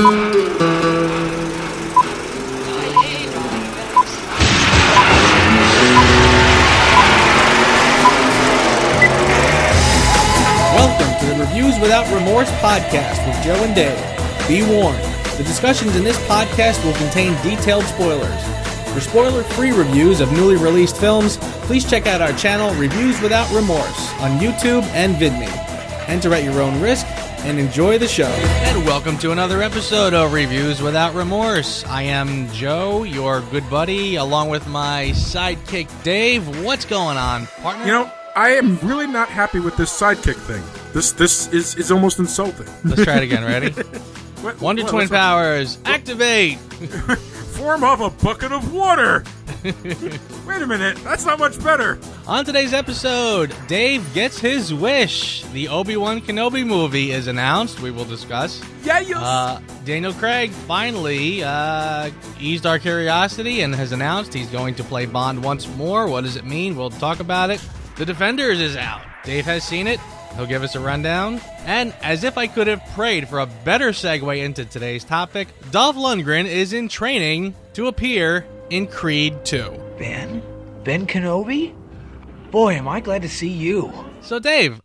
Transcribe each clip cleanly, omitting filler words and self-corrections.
Welcome to the Reviews Without Remorse podcast with Joe and Dave. Be warned, the discussions in this podcast will contain detailed spoilers. For spoiler-free reviews of newly released films, please check out our channel Reviews Without Remorse on YouTube and VidMe. Enter at your own risk and enjoy the show. And welcome to another episode of Reviews Without Remorse. I am Joe, your good buddy, along with my sidekick Dave. What's going on, partner? You know, I am really not happy with this sidekick thing. This is almost insulting. Let's try it again. Ready? Wonder Twin powers, activate! Form of a bucket of water! Wait a minute, that's not much better. On today's episode, Dave gets his wish. The Obi Wan Kenobi movie is announced. We will discuss. Yeah, Daniel Craig finally eased our curiosity and has announced he's going to play Bond once more. What does it mean? We'll talk about it. The Defenders is out. Dave has seen it. He'll give us a rundown. And as if I could have prayed for a better segue into today's topic, Dolph Lundgren is in training to appear in Creed 2. Ben Kenobi? Boy, am I glad to see you. So Dave,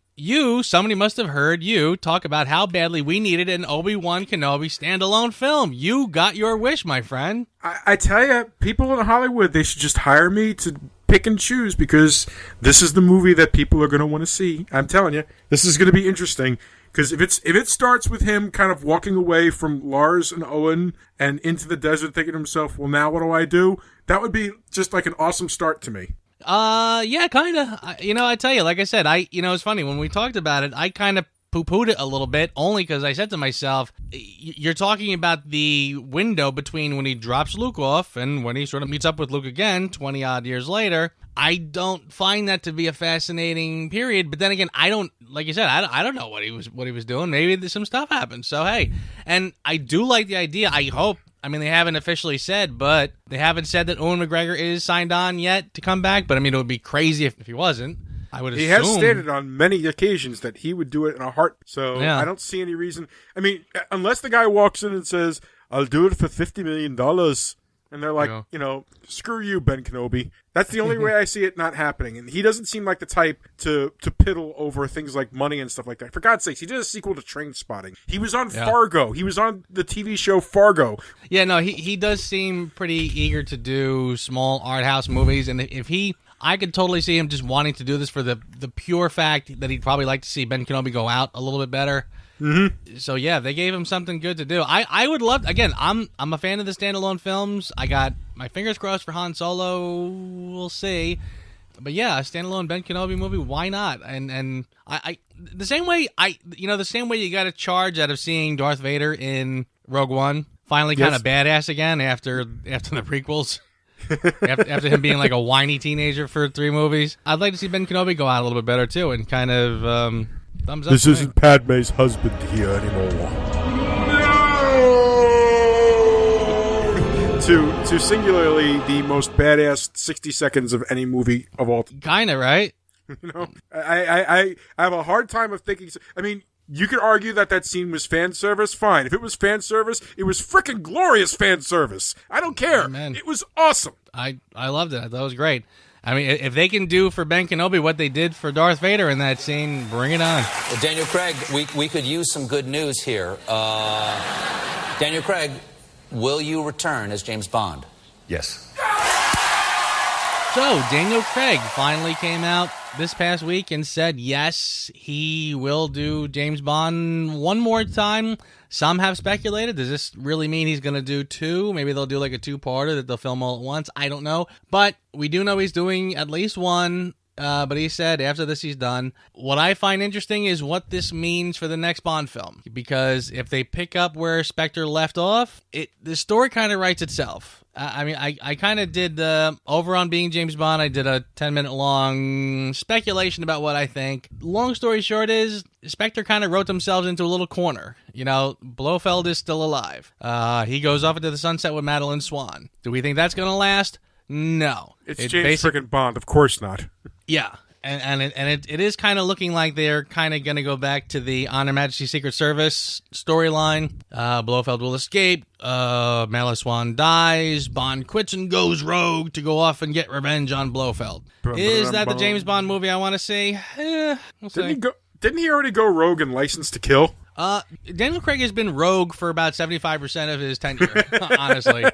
somebody must have heard you talk about how badly we needed an Obi Wan Kenobi standalone film. You got your wish, my friend. I tell you, people in Hollywood, they should just hire me to pick and choose, because this is the movie that people are going to want to see. I'm telling you, this is going to be interesting, because if it starts with him kind of walking away from Lars and Owen and into the desert thinking to himself, well, now what do I do? That would be just like an awesome start to me. Yeah, kind of. I tell you, like I said, it's funny, when we talked about it, I kind of poo-pooed it a little bit, only because I said to myself, you're talking about the window between when he drops Luke off and when he sort of meets up with Luke again 20-odd years later. I don't find that to be a fascinating period, but then again, I don't, like you said, I don't know what he was doing. Maybe some stuff happened, so hey. And I do like the idea, I hope. I mean, they haven't officially said, but they haven't said that Ewan McGregor is signed on yet to come back, but I mean, it would be crazy if he wasn't. I would assume. He has stated on many occasions that he would do it in a heart, so yeah. I don't see any reason. I mean, unless the guy walks in and says, I'll do it for $50 million, and they're like, screw you, Ben Kenobi. That's the only way I see it not happening. And he doesn't seem like the type to piddle over things like money and stuff like that. For God's sakes, he did a sequel to Trainspotting. He was on Fargo. He was on the TV show Fargo. Yeah, no, he does seem pretty eager to do small art house movies, and I could totally see him just wanting to do this for the pure fact that he'd probably like to see Ben Kenobi go out a little bit better. Mm-hmm. So yeah, they gave him something good to do. I would love, again, I'm a fan of the standalone films. I got my fingers crossed for Han Solo. We'll see. But yeah, a standalone Ben Kenobi movie, why not? And I the same way you got a charge out of seeing Darth Vader in Rogue One, finally kind of badass again after the prequels. after him being like a whiny teenager for 3 movies. I'd like to see Ben Kenobi go out a little bit better too, and kind of thumbs up. This isn't Padme's husband here anymore. No! to singularly the most badass 60 seconds of any movie of all time. Kinda, right? I have a hard time of thinking. I mean, you could argue that scene was fan service. Fine. If it was fan service, it was freaking glorious fan service. I don't care. Amen. It was awesome. I loved it. I thought it was great. I mean, if they can do for Ben Kenobi what they did for Darth Vader in that scene, bring it on. Well, Daniel Craig, we could use some good news here. Daniel Craig, will you return as James Bond? Yes. So, Daniel Craig finally came out this past week and said, yes, he will do James Bond one more time. Some have speculated. Does this really mean he's going to do 2? Maybe they'll do like a 2-parter that they'll film all at once. I don't know. But we do know he's doing at least one. But he said after this he's done. What I find interesting is what this means for the next Bond film. Because if they pick up where Spectre left off, the story kind of writes itself. I kind of did over on Being James Bond. I did a 10-minute long speculation about what I think. Long story short is Spectre kind of wrote themselves into a little corner. Blofeld is still alive. He goes off into the sunset with Madeline Swan. Do we think that's going to last? No. It's James freaking Bond. Of course not. Yeah. it is kind of looking like they're kind of going to go back to the On Her Majesty's Secret Service storyline. Blofeld will escape. Malice dies. Bond quits and goes rogue to go off and get revenge on Blofeld. Is that the James Bond movie I want to see? We'll see. Didn't he already go rogue in License to Kill? Daniel Craig has been rogue for about 75% of his tenure, honestly.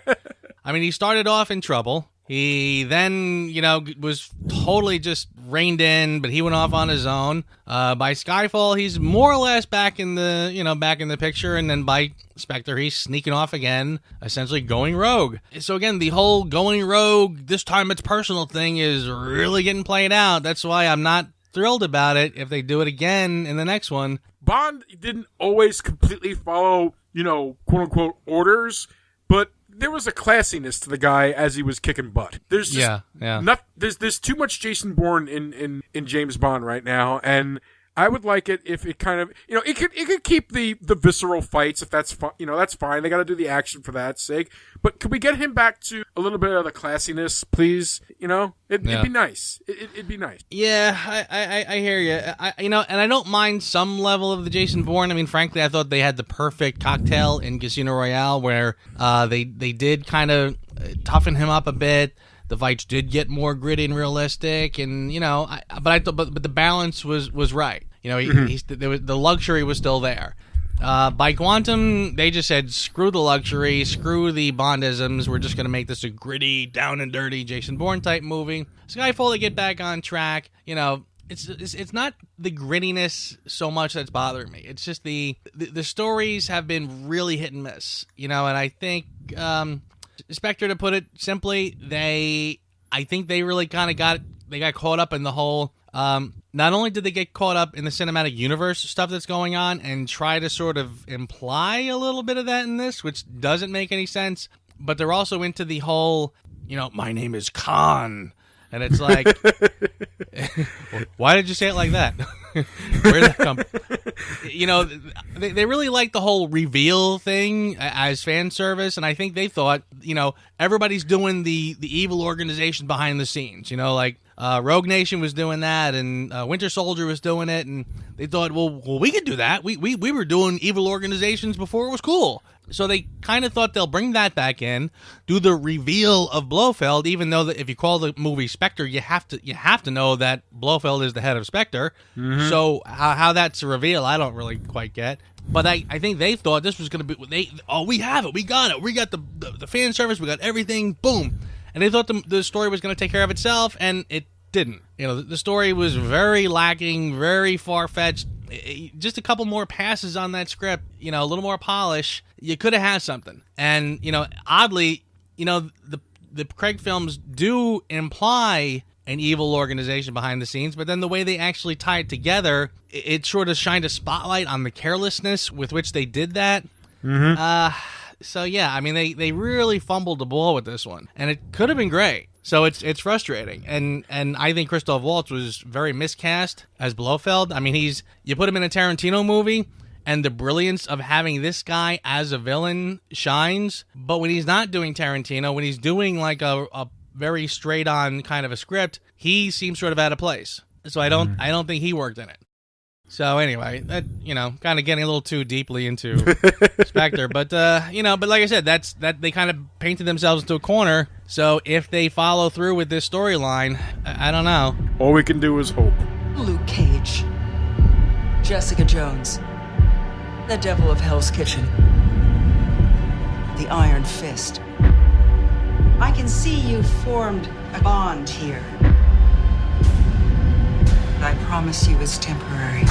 I mean, he started off in Trouble. He then, was totally just reined in, but he went off on his own. By Skyfall, he's more or less back in the picture, and then by Spectre, he's sneaking off again, essentially going rogue. So again, the whole going rogue, this time it's personal thing is really getting played out. That's why I'm not thrilled about it if they do it again in the next one. Bond didn't always completely follow, quote-unquote orders, but there was a classiness to the guy as he was kicking butt. There's just there's too much Jason Bourne in James Bond right now, and I would like it if it kind of, it could keep the visceral fights if that's fun, that's fine. They got to do the action for that sake. But could we get him back to a little bit of the classiness, please? It'd be nice. It'd be nice. Yeah, I hear you. And I don't mind some level of the Jason Bourne. I mean, frankly, I thought they had the perfect cocktail in Casino Royale where they did kind of toughen him up a bit. The fights did get more gritty and realistic, and but the balance was right. The luxury was still there. By Quantum, they just said screw the luxury, screw the Bondisms. We're just going to make this a gritty, down and dirty Jason Bourne type movie. Skyfall, they get back on track. It's not the grittiness so much that's bothering me. It's just the stories have been really hit and miss. And I think. Spectre, to put it simply, I think they really kind of got caught up in the whole, not only did they get caught up in the cinematic universe stuff that's going on and try to sort of imply a little bit of that in this, which doesn't make any sense, but they're also into the whole, my name is Khan. And it's like, why did you say it like that? Where did that come? They really like the whole reveal thing as fan service, and I think they thought, everybody's doing the evil organization behind the scenes. Rogue Nation was doing that, and Winter Soldier was doing it, and they thought, well, we could do that. We were doing evil organizations before it was cool. So they kind of thought they'll bring that back in, do the reveal of Blofeld, even though if you call the movie Spectre, you have to know that Blofeld is the head of Spectre. Mm-hmm. So how that's a reveal, I don't really quite get. But I think they thought this was going to be, we have it, we got it, we got the fan service, we got everything, boom. And they thought the story was going to take care of itself, and it didn't. The story was very lacking, very far-fetched. Just a couple more passes on that script, a little more polish, you could have had something. And, oddly, the Craig films do imply an evil organization behind the scenes, but then the way they actually tie it together, it sort of shined a spotlight on the carelessness with which they did that. Mm-hmm. So, yeah, I mean, they really fumbled the ball with this one, and it could have been great. So it's frustrating, and I think Christoph Waltz was very miscast as Blofeld. I mean, you put him in a Tarantino movie, and the brilliance of having this guy as a villain shines. But when he's not doing Tarantino, when he's doing like a very straight on kind of a script, he seems sort of out of place. So I don't think he worked in it. So anyway, that kind of getting a little too deeply into Spectre, but but like I said, that they kind of painted themselves into a corner. So if they follow through with this storyline, I don't know. All we can do is hope. Luke Cage, Jessica Jones, the Devil of Hell's Kitchen, the Iron Fist. I can see you've formed a bond here. I promise you it's temporary.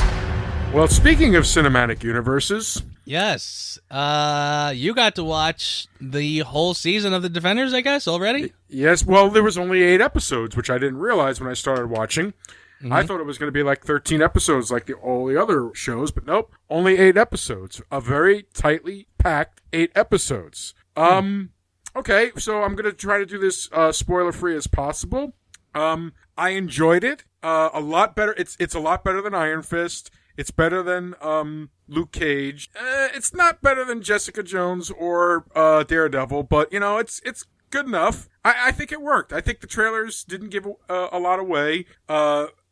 Well, speaking of cinematic universes... Yes. You got to watch the whole season of The Defenders, I guess, already? Yes. Well, there was only 8 episodes, which I didn't realize when I started watching. Mm-hmm. I thought it was going to be like 13 episodes like all the other shows, but nope. Only 8 episodes. A very tightly packed 8 episodes. Okay, so I'm going to try to do this spoiler-free as possible. I enjoyed it. A lot better. It's a lot better than Iron Fist. It's better than Luke Cage. It's not better than Jessica Jones or Daredevil, but it's good enough. I think it worked. I think the trailers didn't give a lot away.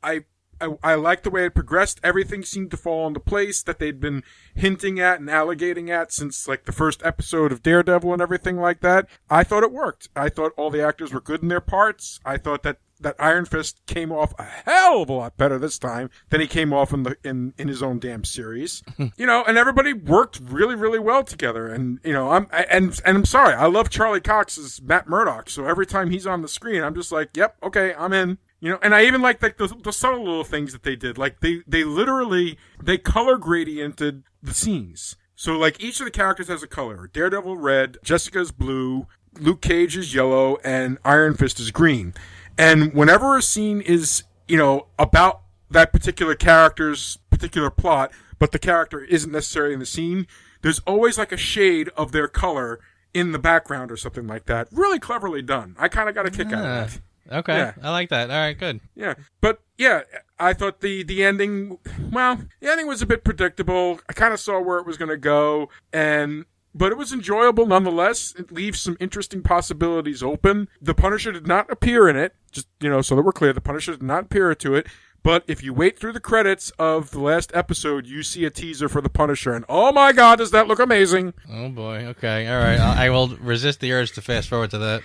I liked the way it progressed. Everything seemed to fall into place that they'd been hinting at and alligating at since like the first episode of Daredevil and everything like that. I thought it worked. I thought all the actors were good in their parts. I thought that Iron Fist came off a hell of a lot better this time than he came off in his own damn series. You know, and everybody worked really, really well together. And, you know, I'm sorry. I love Charlie Cox as Matt Murdock. So every time he's on the screen, I'm just like, yep, okay, I'm in. You know, and I even like the subtle little things that they did. Like they literally color gradiented the scenes. So like each of the characters has a color. Daredevil red, Jessica's blue, Luke Cage is yellow, and Iron Fist is green. And whenever a scene is, you know, about that particular character's particular plot, but the character isn't necessarily in the scene, there's always like a shade of their color in the background or something like that. Really cleverly done. I kind of got a kick out of that. Okay, yeah. I like that. All right, good. Yeah, but yeah, I thought the ending, well, the ending was a bit predictable. I kind of saw where it was going to go, but it was enjoyable nonetheless. It leaves some interesting possibilities open. The Punisher did not appear in it, just, you know, so that we're clear. The Punisher did not appear to it, but if you wait through the credits of the last episode, you see a teaser for the Punisher, and oh my god, does that look amazing! Oh boy, okay, all right. I will resist the urge to fast forward to that.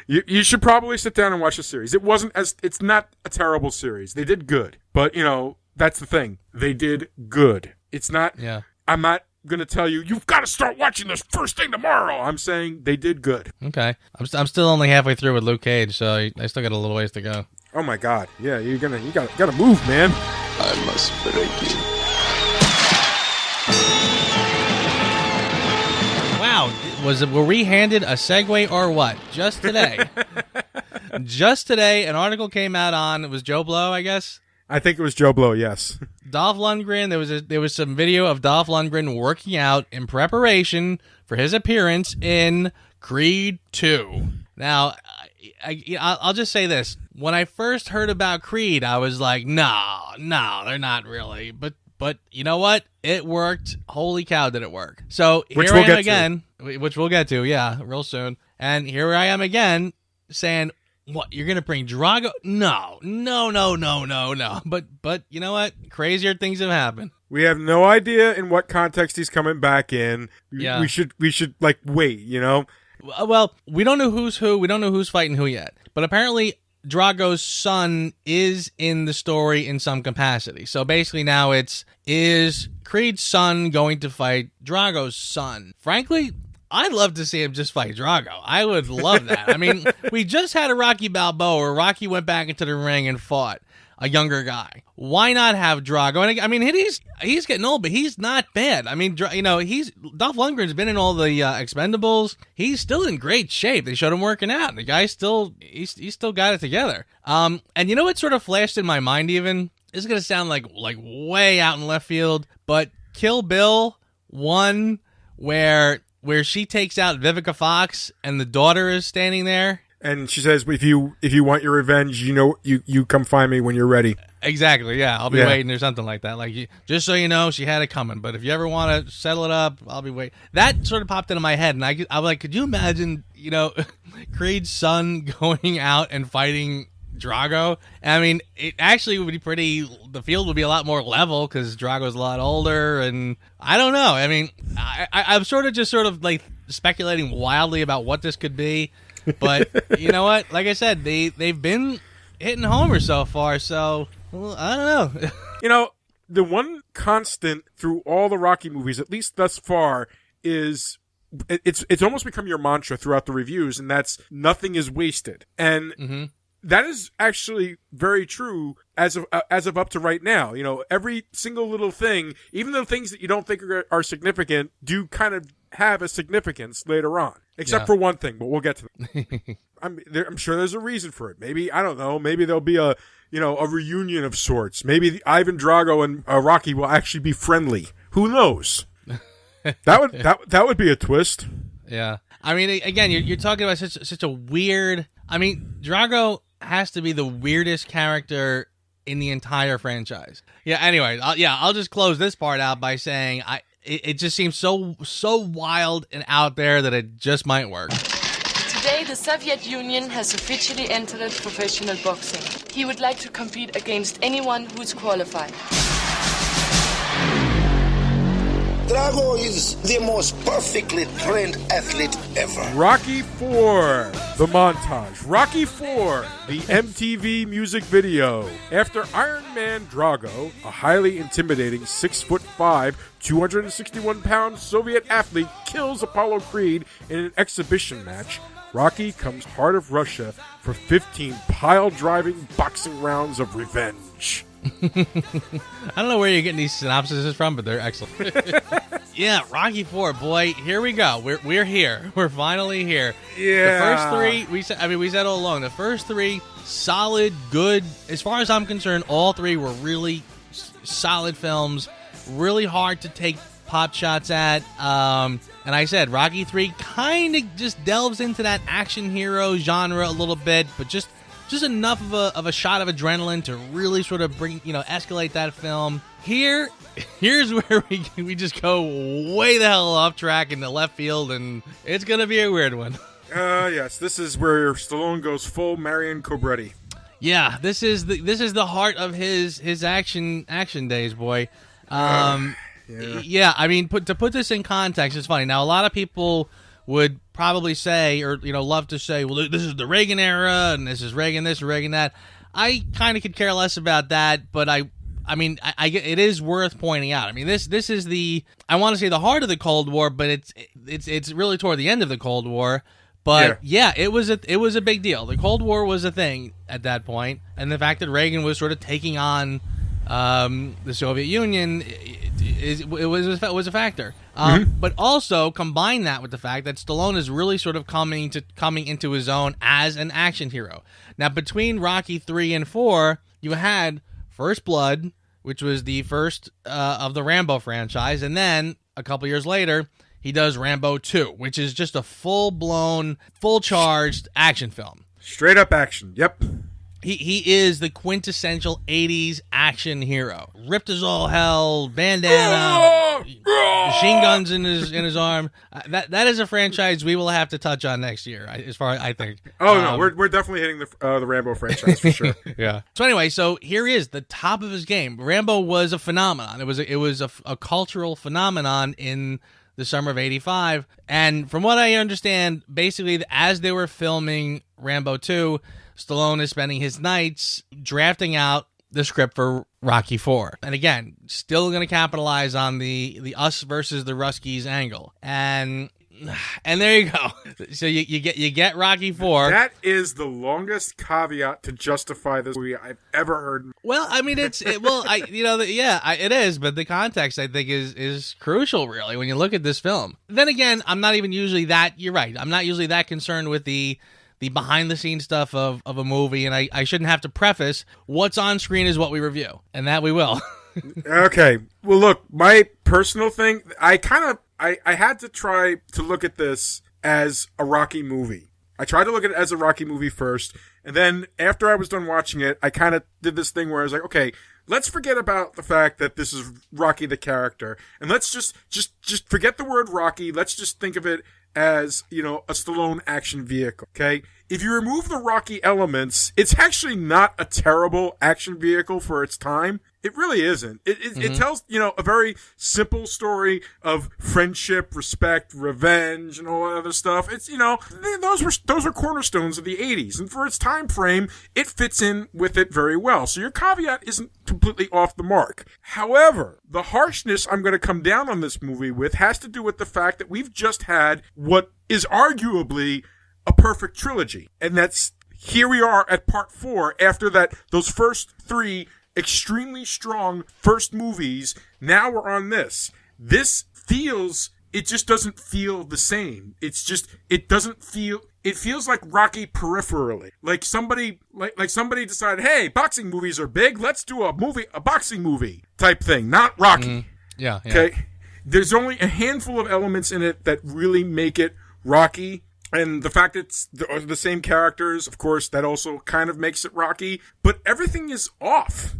You should probably sit down and watch the series. It's not a terrible series. They did good, but you know, that's the thing. They did good. It's not, yeah. I'm not going to tell you've got to start watching this first thing tomorrow. I'm saying they did good. Okay. I'm still only halfway through with Luke Cage, so I still got a little ways to go. Oh my god. Yeah, you gotta move, man. I must break you. Wow, were we handed a segue or what? Just today. Just today, an article came out on, it was Joe Blow, I guess? I think it was Joe Blow, yes. Dolph Lundgren, there was some video of Dolph Lundgren working out in preparation for his appearance in Creed 2. Now, I'll just say this. When I first heard about Creed, I was like, no, they're not really. But you know what? It worked. Holy cow, did it work. So here I am again, which we'll get to, yeah, real soon. And here I am again saying, what, you're going to bring Drago? No. But you know what? Crazier things have happened. We have no idea in what context he's coming back in. Yeah. We should like wait, you know? Well, we don't know who's who. We don't know who's fighting who yet. But apparently Drago's son is in the story in some capacity. So basically now is Creed's son going to fight Drago's son? Frankly, I'd love to see him just fight Drago. I would love that. I mean, we just had a Rocky Balboa where Rocky went back into the ring and fought a younger guy. Why not have Drago? And I mean, he's getting old, but he's not bad. I mean, you know, Dolph Lundgren's been in all the Expendables. He's still in great shape. They showed him working out. The guy's he's still got it together. And you know what sort of flashed in my mind even? This is gonna sound like way out in left field, but Kill Bill 1, where she takes out Vivica Fox and the daughter is standing there. And she says, if you want your revenge, you know, you come find me when you're ready. Exactly, yeah. I'll be waiting or something like that. Like, just so you know, she had it coming. But if you ever want to settle it up, I'll be waiting. That sort of popped into my head. And I was like, could you imagine, you know, Creed's son going out and fighting Drago? I mean, it actually would be the field would be a lot more level because Drago's a lot older. And I don't know. I mean, I'm sort of like speculating wildly about what this could be. But you know what? Like I said, they've been hitting homers so far, so I don't know. You know, the one constant through all the Rocky movies, at least thus far, is it's almost become your mantra throughout the reviews, and that's nothing is wasted. And that is actually very true as of up to right now. You know, every single little thing, even the things that you don't think are significant, do kind of have a significance later on. Except for one thing, but we'll get to that. I'm sure there's a reason for it. Maybe, I don't know, maybe there'll be a reunion of sorts. Maybe Ivan Drago and Rocky will actually be friendly. Who knows? That would be a twist. Yeah. I mean, again, you're talking about such a weird... I mean, Drago has to be the weirdest character in the entire franchise. Yeah, anyway, I'll just close this part out by saying it just seems so wild and out there that it just might work. Today, the Soviet Union has officially entered professional boxing. He would like to compete against anyone who's qualified. Drago is the most perfectly trained athlete ever. Rocky IV, the montage. Rocky IV, the MTV music video. After Iron Man Drago, a highly intimidating 6'5", 261-pound Soviet athlete, kills Apollo Creed in an exhibition match, Rocky comes heart of Russia for 15 pile-driving boxing rounds of revenge. I don't know where you're getting these synopsises from, but they're excellent. Yeah, Rocky IV, boy, here we go. We're here. We're finally here. Yeah. The first three, we said all along, the first three, solid, good. As far as I'm concerned, all three were really solid films, really hard to take pop shots at. And I said, Rocky III kind of just delves into that action hero genre a little bit, but just enough of a shot of adrenaline to really sort of escalate that film. Here's where we just go way the hell off track in the left field, and it's gonna be a weird one. Yes, this is where Stallone goes full Marion Cobretti. Yeah, this is the heart of his action days, boy. Yeah, I mean, to put this in context, it's funny. Now, a lot of people would probably say, or love to say, well, this is the Reagan era, and this is Reagan this, and Reagan that. I kind of could care less about that, but I mean, it is worth pointing out. I mean, this is I want to say the heart of the Cold War, but it's really toward the end of the Cold War. But yeah, it was a big deal. The Cold War was a thing at that point, and the fact that Reagan was sort of taking on the Soviet Union it was a factor. But also combine that with the fact that Stallone is really sort of coming into his own as an action hero. Now, between Rocky 3 and 4, you had First Blood, which was the first of the Rambo franchise, and then a couple years later, he does Rambo 2, which is just a full-blown, full-charged action film. Straight up action. Yep. He is the quintessential 80s action hero. Ripped as all hell, bandana, machine guns in his arm. That is a franchise we will have to touch on next year, as far as I think. Oh, no, we're definitely hitting the Rambo franchise for sure. Yeah. So anyway, here he is, the top of his game. Rambo was a phenomenon. It was a cultural phenomenon in the summer of '85. And from what I understand, basically, as they were filming Rambo 2, Stallone is spending his nights drafting out the script for Rocky IV. And again, still going to capitalize on the us versus the Ruskies angle. And there you go. So you get Rocky IV. That is the longest caveat to justify this movie I've ever heard. Well, I mean, it is, but the context I think is crucial, really, when you look at this film. Then again, I'm not even usually that. You're right. I'm not usually that concerned with the behind-the-scenes stuff of a movie, and I shouldn't have to preface what's on screen is what we review, and that we will. Okay. Well, look, my personal thing, I had to try to look at this as a Rocky movie. I tried to look at it as a Rocky movie first, and then after I was done watching it, I kind of did this thing where I was like, okay, let's forget about the fact that this is Rocky the character, and let's just forget the word Rocky. Let's just think of it as, a Stallone action vehicle, okay? If you remove the Rocky elements, it's actually not a terrible action vehicle for its time. It really isn't. It tells, a very simple story of friendship, respect, revenge, and all that other stuff. It's, those are cornerstones of the 80s. And for its time frame, it fits in with it very well. So your caveat isn't completely off the mark. However, the harshness I'm going to come down on this movie with has to do with the fact that we've just had what is arguably a perfect trilogy. And that's, here we are at part 4 after those first 3 extremely strong first movies. Now we're on this. It just doesn't feel the same. It feels like Rocky peripherally. Like somebody decided, hey, boxing movies are big. Let's do a boxing movie type thing, not Rocky. Yeah. Okay. There's only a handful of elements in it that really make it Rocky. And the fact that it's the same characters, of course, that also kind of makes it Rocky. But everything is off.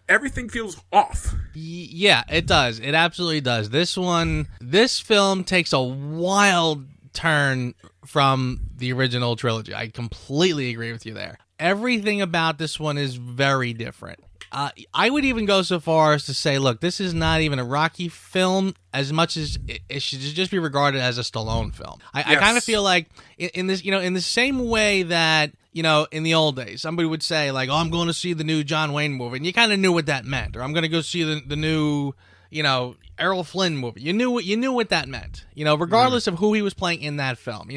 Everything feels off. Yeah, it does. It absolutely does. This film takes a wild turn from the original trilogy. I completely agree with you there. everything about this one is very different. I would even go so far as to say, look, this is not even a Rocky film as much as it should just be regarded as a Stallone film. I kind of feel like in this, in the same way that, in the old days, somebody would say like, oh, I'm going to see the new John Wayne movie. And you kind of knew what that meant. Or I'm going to go see the new, Errol Flynn movie. You knew what that meant, regardless of who he was playing in that film.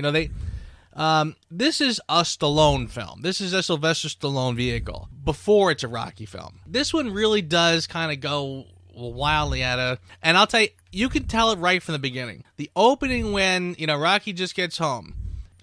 This is a Stallone film. This is a Sylvester Stallone vehicle before it's a Rocky film. This one really does kind of go wildly and I'll tell you, you can tell it right from the beginning. The opening when, Rocky just gets home.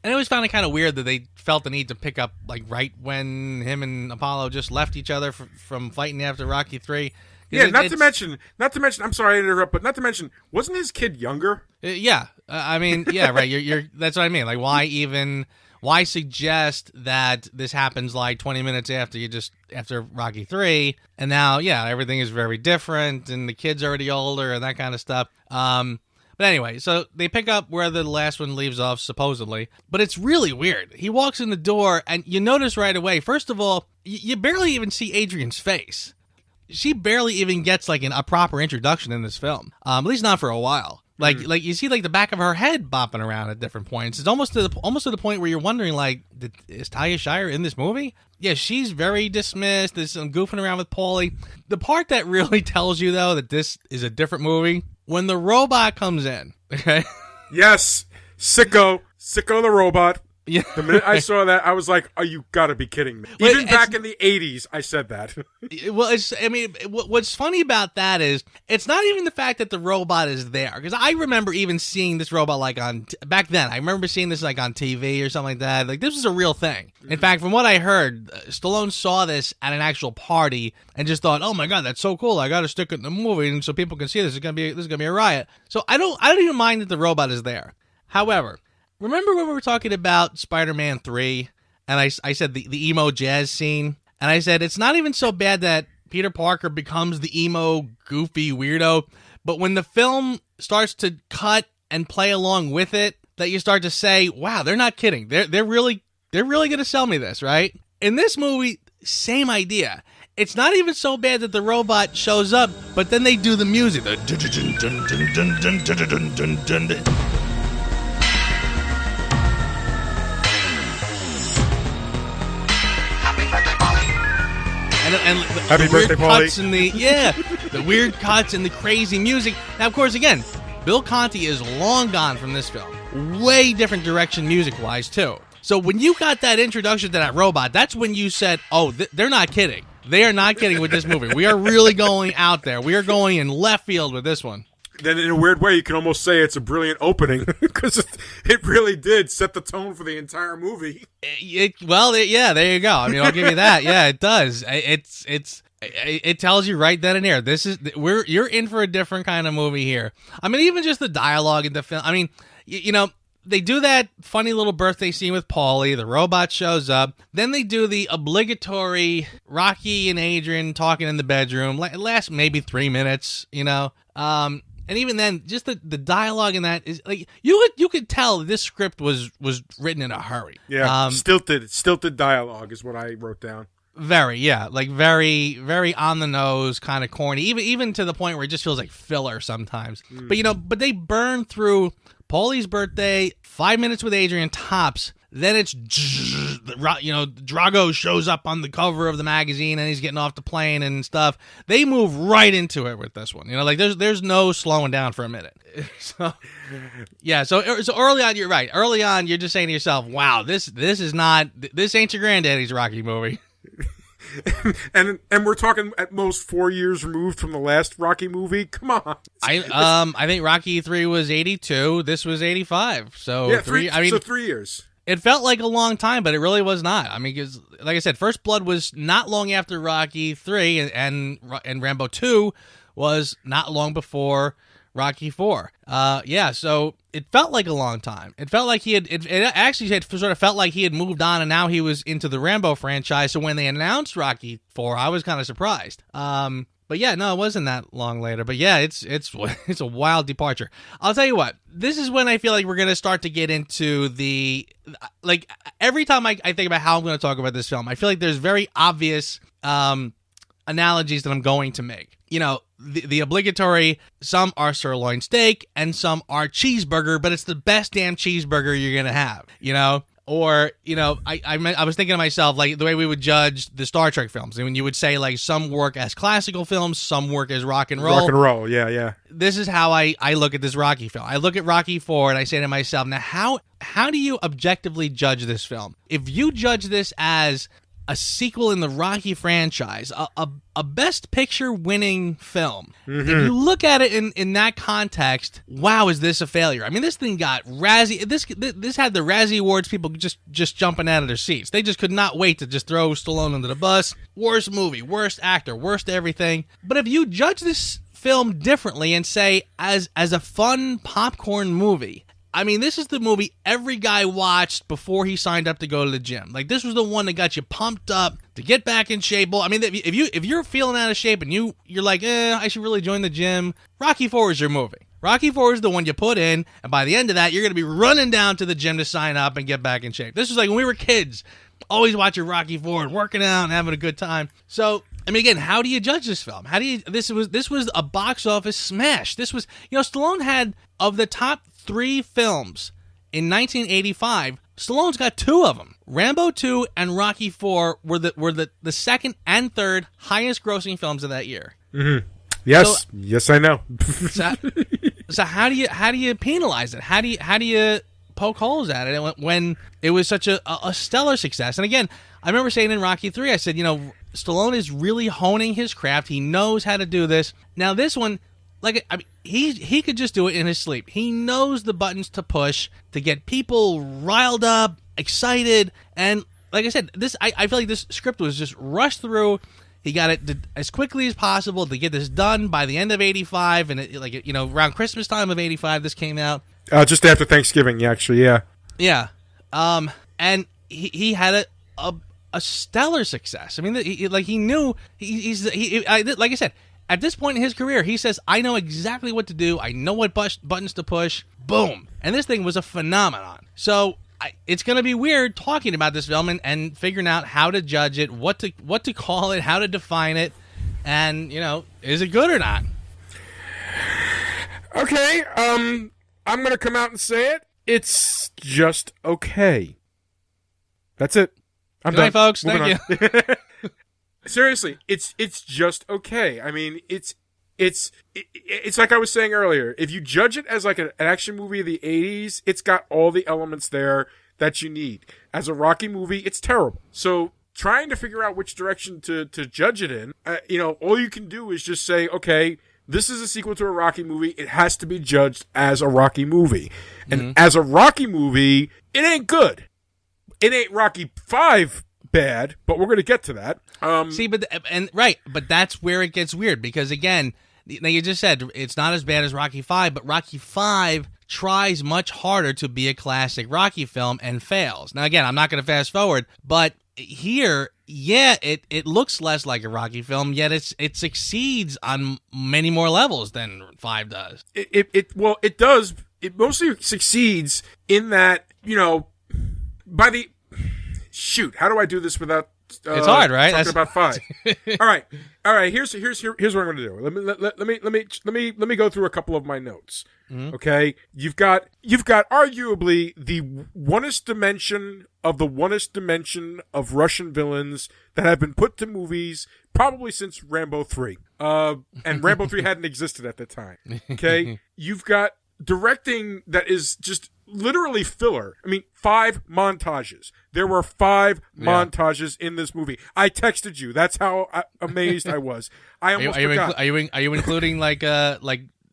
And I always found it kind of weird that they felt the need to pick up, like, right when him and Apollo just left each other from fighting after Rocky 3. Yeah, not to mention, I'm sorry to interrupt, but not to mention, wasn't his kid younger? Yeah. Yeah, right. You're that's what I mean. Like, why suggest that this happens like 20 minutes after Rocky 3, and now, everything is very different, and the kid's already older, and that kind of stuff. But anyway, so they pick up where the last one leaves off, supposedly. But it's really weird. He walks in the door, and you notice right away, first of all, you barely even see Adrian's face. She barely even gets like a proper introduction in this film, at least not for a while. Like you see like the back of her head bopping around at different points. It's almost to the point where you're wondering like, is Talia Shire in this movie? Yeah, she's very dismissed. There's some goofing around with Paulie. The part that really tells you though that this is a different movie, when the robot comes in. Okay. Yes, Sicko the robot. Yeah. The minute I saw that, I was like, "Oh, you gotta be kidding me!" Even back in the '80s, I said that. Well, what's funny about that is it's not even the fact that the robot is there, because I remember even seeing this robot like back then. I remember seeing this like on TV or something like that. Like this was a real thing. In fact, from what I heard, Stallone saw this at an actual party and just thought, "Oh my god, that's so cool! I got to stick it in the movie, and so people can see this. This is gonna be a riot." So I don't even mind that the robot is there. However, remember when we were talking about Spider-Man 3, and I said the emo jazz scene, and I said it's not even so bad that Peter Parker becomes the emo, goofy weirdo, but when the film starts to cut and play along with it, that you start to say, wow, they're not kidding. They're really going to sell me this, right? In this movie, same idea. It's not even so bad that the robot shows up, but then they do the music. And the weird cuts and the weird cuts and the crazy music. Now, of course, again, Bill Conti is long gone from this film. Way different direction music-wise, too. So when you got that introduction to that robot, that's when you said, oh, they're not kidding. They are not kidding with this movie. We are really going out there. We are going in left field with this one. Then in a weird way, you can almost say it's a brilliant opening because it really did set the tone for the entire movie. Yeah, there you go. I mean, I'll give you that. Yeah, it does. It tells you right then and there. You're in for a different kind of movie here. I mean, even just the dialogue in the film. I mean, they do that funny little birthday scene with Paulie. The robot shows up. Then they do the obligatory Rocky and Adrian talking in the bedroom. It lasts maybe 3 minutes, and even then, just the dialogue in that is like you could tell this script was written in a hurry. Yeah, stilted dialogue is what I wrote down. Very very on the nose, kind of corny. Even to the point where it just feels like filler sometimes. But they burn through Paulie's birthday, 5 minutes with Adrian tops. Then it's, Drago shows up on the cover of the magazine and he's getting off the plane and stuff. They move right into it with this one. There's no slowing down for a minute. So early on, you're right. Early on, you're just saying to yourself, wow, this ain't your granddaddy's Rocky movie. and we're talking at most 4 years removed from the last Rocky movie. Come on. I think Rocky 3 was 82. This was 85. So yeah, 3 years. It felt like a long time, but it really was not. I mean, because, like I said, First Blood was not long after Rocky 3, and Rambo 2 was not long before Rocky 4. So it felt like a long time. It felt like it actually had sort of felt like he had moved on, and now he was into the Rambo franchise. So when they announced Rocky 4, I was kind of surprised. But yeah, no, it wasn't that long later. But yeah, it's a wild departure. I'll tell you what. This is when I feel like we're gonna start to get into the like. Every time I think about how I'm going to talk about this film, I feel like there's very obvious analogies that I'm going to make. You know, the obligatory. Some are sirloin steak and some are cheeseburger, but it's the best damn cheeseburger you're gonna have. You know. Or, you know, I was thinking to myself, like, the way we would judge the Star Trek films. I mean, you would say, like, some work as classical films, some work as rock and roll. Rock and roll, yeah. This is how I look at this Rocky film. I look at Rocky IV and I say to myself, now, how do you objectively judge this film? If you judge this as a sequel in the Rocky franchise, a Best Picture winning film. If you look at it in that context, wow, is this a failure? I mean, this thing got Razzie. This had the Razzie Awards people just jumping out of their seats. They just could not wait to just throw Stallone under the bus. Worst movie, worst actor, worst everything. But if you judge this film differently and say as a fun popcorn movie, I mean, this is the movie every guy watched before he signed up to go to the gym. Like, this was the one that got you pumped up to get back in shape. Well, I mean, if you're feeling out of shape and you're like, I should really join the gym, Rocky IV is your movie. Rocky IV is the one you put in, and by the end of that, you're going to be running down to the gym to sign up and get back in shape. This was like when we were kids, always watching Rocky IV and working out and having a good time. So, I mean, again, how do you judge this film? This was a box office smash. This was, Stallone had, of the top 3 films in 1985, Stallone's got 2 of them. Rambo 2 and Rocky 4 were the second and third highest grossing films of that year. Mm-hmm. Yes, yes, I know. so how do you penalize it? How do you poke holes at it when it was such a stellar success? And again, I remember saying in Rocky 3, I said, Stallone is really honing his craft. He knows how to do this. Now this one, he could just do it in his sleep. He knows the buttons to push to get people riled up, excited, and like I said, I feel like this script was just rushed through. He got it as quickly as possible to get this done by the end of '85, and around Christmas time of '85, this came out. Just after Thanksgiving, actually, yeah. Yeah, and he had a stellar success. I mean, he knew like I said. At this point in his career, he says, I know exactly what to do. I know what buttons to push. Boom. And this thing was a phenomenon. So it's going to be weird talking about this film and figuring out how to judge it, what to call it, how to define it, and, is it good or not? Okay. I'm going to come out and say it. It's just okay. That's it. Good night, folks. Thank you. Seriously, it's just okay. I mean, it's like I was saying earlier. If you judge it as like an action movie of the 80s, it's got all the elements there that you need. As a Rocky movie, it's terrible. So trying to figure out which direction to judge it in, all you can do is just say, okay, this is a sequel to a Rocky movie. It has to be judged as a Rocky movie. And as a Rocky movie, it ain't good. It ain't Rocky 5 bad, but we're going to get to that. But that's where it gets weird, because again, now you just said it's not as bad as Rocky 5, but Rocky 5 tries much harder to be a classic Rocky film and fails. Now again, I'm not going to fast forward, but here, yeah, it looks less like a Rocky film, yet it succeeds on many more levels than 5 does. It does. It mostly succeeds in that, by the shoot, how do I do this without it's hard, right? Talking about 5. All right. Here's what I'm going to do. Let me go through a couple of my notes. Mm-hmm. Okay, you've got arguably the onest dimension of Russian villains that have been put to movies probably since Rambo 3. And Rambo 3 hadn't existed at the time. Okay, you've got directing that is just literally filler. I mean, 5 montages. There were 5 montages in this movie. I texted you. That's how amazed I was. I almost forgot. Are you including like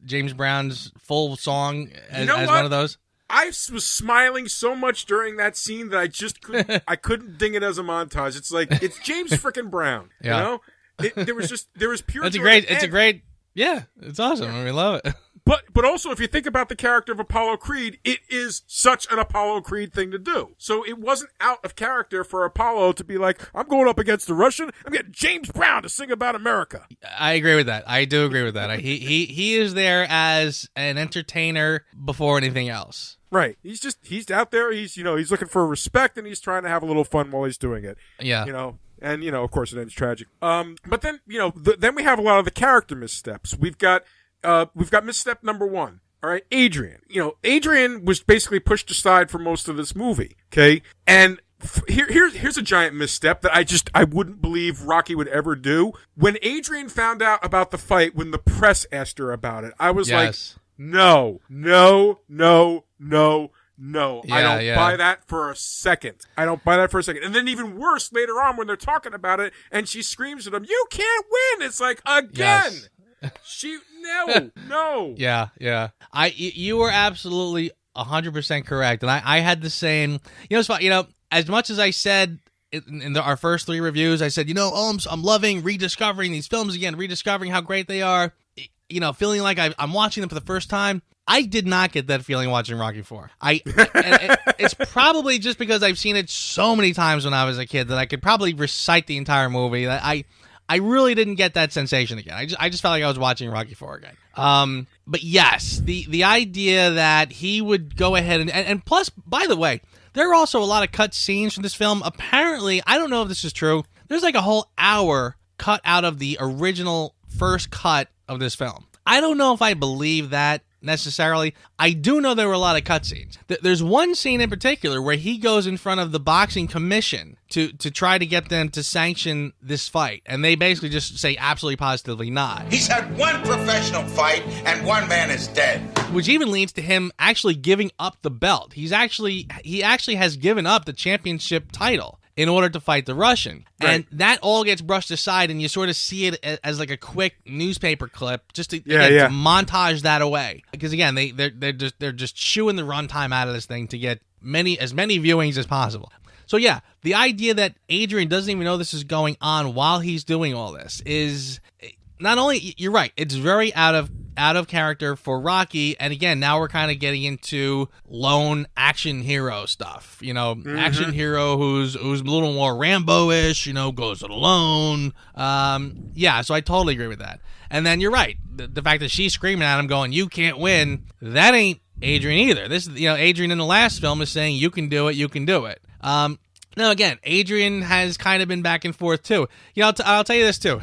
James Brown's full song as one of those? I was smiling so much during that scene that I just couldn't. I couldn't ding it as a montage. It's like it's James frickin' Brown. Yeah. There was pure. It's a great. Yeah, it's awesome. I mean, love it. But also, if you think about the character of Apollo Creed, it is such an Apollo Creed thing to do. So it wasn't out of character for Apollo to be like, I'm going up against the Russian. I'm getting James Brown to sing about America. I agree with that. I do agree with that. He is there as an entertainer before anything else. Right. He's out there. He's looking for respect, and he's trying to have a little fun while he's doing it. Yeah. And of course, it ends tragic. But then then we have a lot of the character missteps. We've got misstep number 1. All right, Adrian. Adrian was basically pushed aside for most of this movie. Okay, and here's a giant misstep that I wouldn't believe Rocky would ever do. When Adrian found out about the fight, when the press asked her about it, I was like, no. Yeah, I don't buy that for a second. And then even worse, later on when they're talking about it and she screams at him, "You can't win!" It's like, again. Yes. No. Yeah. You were absolutely 100% correct. And I had the same, it's funny, as much as I said in our first 3 reviews, I said, I'm loving rediscovering these films again, rediscovering how great they are, feeling like I'm watching them for the first time. I did not get that feeling watching Rocky IV. It's probably just because I've seen it so many times when I was a kid that I could probably recite the entire movie. That I really didn't get that sensation again. I just felt like I was watching Rocky IV again. But yes, the idea that he would go ahead and plus, by the way, there are also a lot of cut scenes from this film. Apparently, I don't know if this is true, there's like a whole hour cut out of the original first cut of this film. I don't know if I believe that necessarily. I do know there were a lot of cutscenes. There's one scene in particular where he goes in front of the boxing commission to try to get them to sanction this fight, and they basically just say absolutely positively not. He's had one professional fight and one man is dead. Which even leads to him actually giving up the belt. He actually has given up the championship title in order to fight the Russian. Right. And that all gets brushed aside, and you sort of see it as like a quick newspaper clip just to montage that away. Because again, they're just chewing the runtime out of this thing to get as many viewings as possible. So yeah, the idea that Adrian doesn't even know this is going on while he's doing all this is not only, you're right, it's very out of character for Rocky, and again, now we're kind of getting into lone action hero stuff. Action hero who's a little more Rambo-ish, goes it alone. So I totally agree with that. And then you're right, the fact that she's screaming at him, going, "You can't win," that ain't Adrian either. This, Adrian in the last film is saying, "You can do it, you can do it." Now again, Adrian has kind of been back and forth too. I'll tell you this too.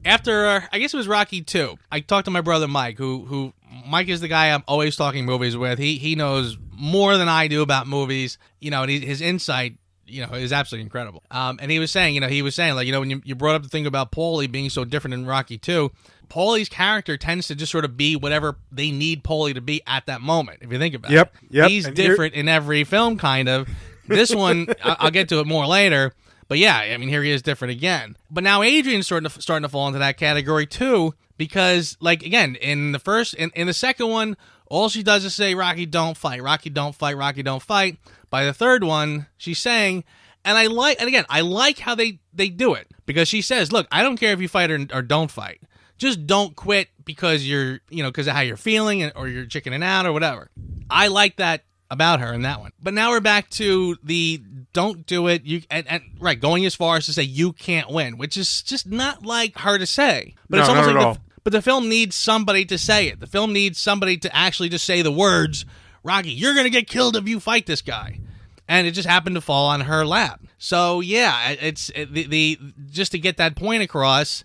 After I guess it was Rocky II, I talked to my brother Mike, who Mike is the guy I'm always talking movies with. He knows more than I do about movies, and his insight, is absolutely incredible. And he was saying, when you brought up the thing about Paulie being so different in Rocky II, Paulie's character tends to just sort of be whatever they need Paulie to be at that moment, if you think about it. Yep. He's different in every film, kind of. This one, I'll get to it more later. But yeah, I mean, here he is different again. But now Adrian's starting to fall into that category too, because again, in the second one, all she does is say, "Rocky, don't fight. Rocky, don't fight. Rocky, don't fight." By the third one, she's saying, I like how they do it, because she says, "Look, I don't care if you fight or don't fight. Just don't quit because you're, because of how you're feeling or you're chickening out or whatever." I like that about her in that one. But now we're back to the don't do it, right, going as far as to say you can't win, which is just not like her to say. But it's almost like the film needs somebody to say it. The film needs somebody to actually just say the words, "Rocky, you're going to get killed if you fight this guy." And it just happened to fall on her lap. So yeah, it's just to get that point across,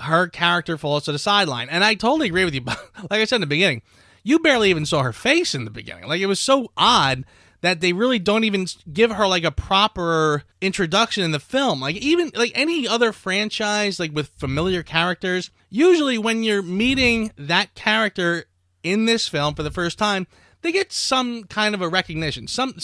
her character falls to the sideline. And I totally agree with you. Like I said in the beginning, you barely even saw her face in the beginning. Like, it was so odd that they really don't even give her like a proper introduction in the film. Like, even like any other franchise, like with familiar characters, usually when you're meeting that character in this film for the first time, they get some kind of a recognition, some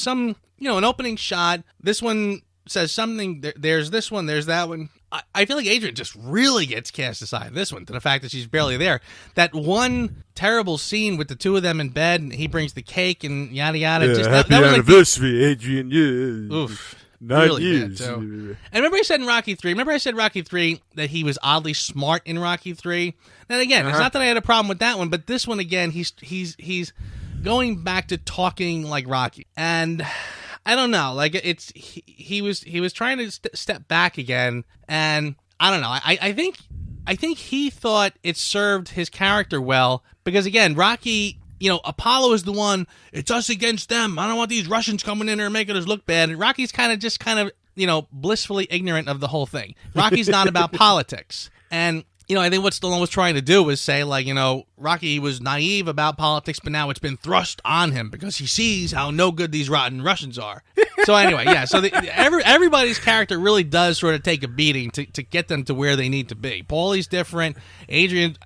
an opening shot. This one says something. There's this one. There's that one. I feel like Adrian just really gets cast aside this one, to the fact that she's barely there. That one terrible scene with the two of them in bed, and he brings the cake and yada yada. Yeah, happy anniversary, Adrian. Yeah. Oof. really bad too. And remember I said in Rocky 3, that he was oddly smart in Rocky 3? And again, it's not that I had a problem with that one, but this one again, he's going back to talking like Rocky. And I don't know, like he was trying to step back again, and I don't know. I think he thought it served his character well, because again, Rocky, Apollo is the one, it's us against them. I don't want these Russians coming in there and making us look bad. And Rocky's kind of blissfully ignorant of the whole thing. Rocky's not about politics. And, I think what Stallone was trying to do was say, like, Rocky was naive about politics, but now it's been thrust on him because he sees how no good these rotten Russians are. So anyway, yeah, so everybody's character really does sort of take a beating to get them to where they need to be. Paulie's different. Adrian,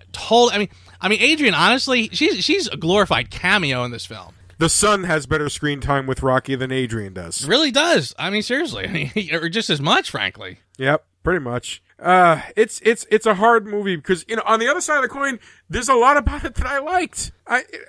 Adrian, honestly, she's a glorified cameo in this film. The son has better screen time with Rocky than Adrian does. Really does. I mean, seriously. Or just as much, frankly. Yep, pretty much. It's a hard movie because, on the other side of the coin, there's a lot about it that I liked.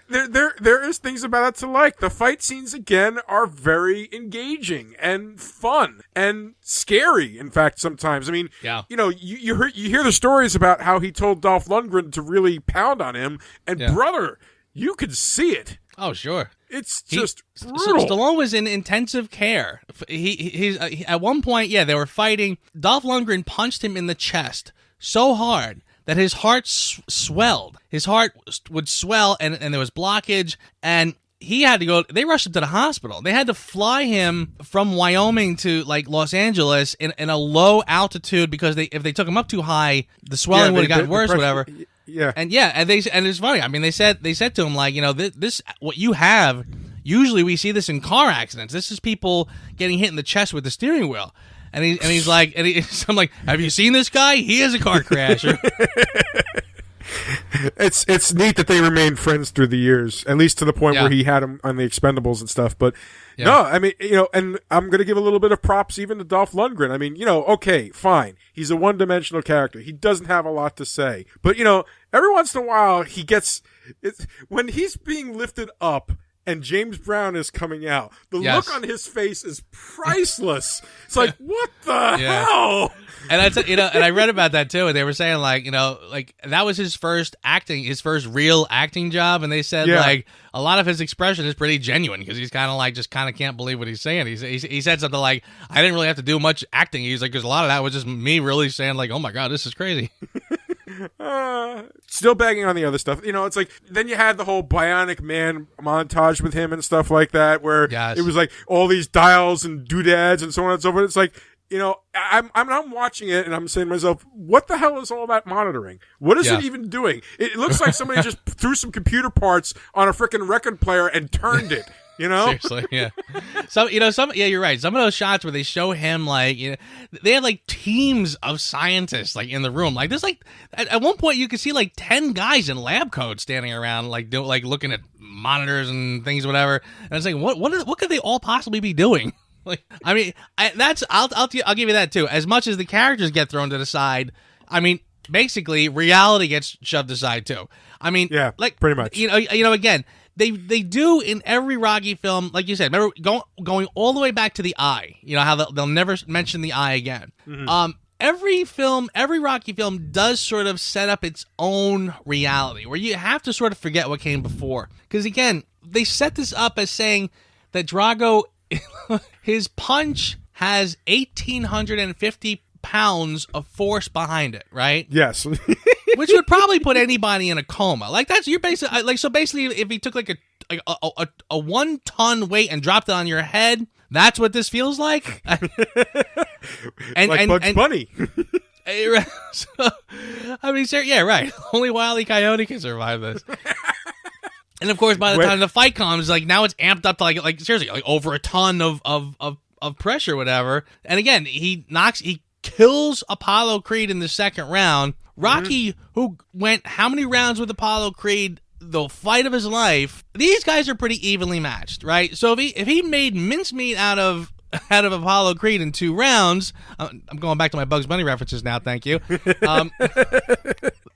There is things about it to like. The fight scenes, again, are very engaging and fun and scary, in fact, sometimes. I mean, yeah. You hear the stories about how he told Dolph Lundgren to really pound on him, and brother, you could see it. Oh, sure. It's just brutal. Stallone was in intensive care. He's at one point, they were fighting. Dolph Lundgren punched him in the chest so hard that his heart swelled. His heart would swell, and there was blockage, and he had to go. They rushed him to the hospital. They had to fly him from Wyoming to like Los Angeles in a low altitude because if they took him up too high, the swelling would have gotten worse, whatever. Yeah, and it's funny. I mean, they said to him, like, this what you have. Usually we see this in car accidents. This is people getting hit in the chest with the steering wheel. And he's like, so I'm like, have you seen this guy? He is a car crasher. It's neat that they remained friends through the years, at least to the point where he had him on the Expendables and stuff. But no, I mean, and I'm going to give a little bit of props even to Dolph Lundgren. I mean, okay, fine. He's a one-dimensional character. He doesn't have a lot to say. But, every once in a while he gets, when he's being lifted up and James Brown is coming out, the look on his face is priceless. It's like, what the hell? And and I read about that too. And they were saying like that was his first real acting job. And they said like a lot of his expression is pretty genuine because he's kind of can't believe what he's saying. He said something like, I didn't really have to do much acting. He's like, because a lot of that was just me really saying like, oh my God, this is crazy. Still bagging on the other stuff. It's like, then you had the whole Bionic Man montage with him and stuff like that, where it was like all these dials and doodads and so on and so forth. It's like, I'm watching it and I'm saying to myself, what the hell is all that monitoring? What is it even doing? It looks like somebody just threw some computer parts on a freaking record player and turned it. Seriously, yeah. So you're right. Some of those shots where they show him like, they have like teams of scientists like in the room. Like there's like at one point you could see like 10 guys in lab coats standing around like looking at monitors and things, whatever. And it's like, what could they all possibly be doing? Like, I mean, I'll give you that too. As much as the characters get thrown to the side, I mean, basically reality gets shoved aside too. I mean, like pretty much. Again. They do in every Rocky film, like you said. Remember going all the way back to the eye. How they'll never mention the eye again. Mm-hmm. Every Rocky film does sort of set up its own reality where you have to sort of forget what came before. Because again, they set this up as saying that Drago, his punch has 1,850 pounds of force behind it, right? Yes. Which would probably put anybody in a coma. Like basically if he took like a 1 ton weight and dropped it on your head, that's what this feels like. Like Bugs Bunny. So, I mean, yeah, right. Only Wile E. Coyote can survive this. And of course, by the time the fight comes, like now it's amped up to like seriously, like over a ton of pressure, whatever. And again, he kills Apollo Creed in the second round. Rocky, who went how many rounds with Apollo Creed, the fight of his life, these guys are pretty evenly matched, right? So if he made mincemeat out of Apollo Creed in 2 rounds, I'm going back to my Bugs Bunny references now, thank you.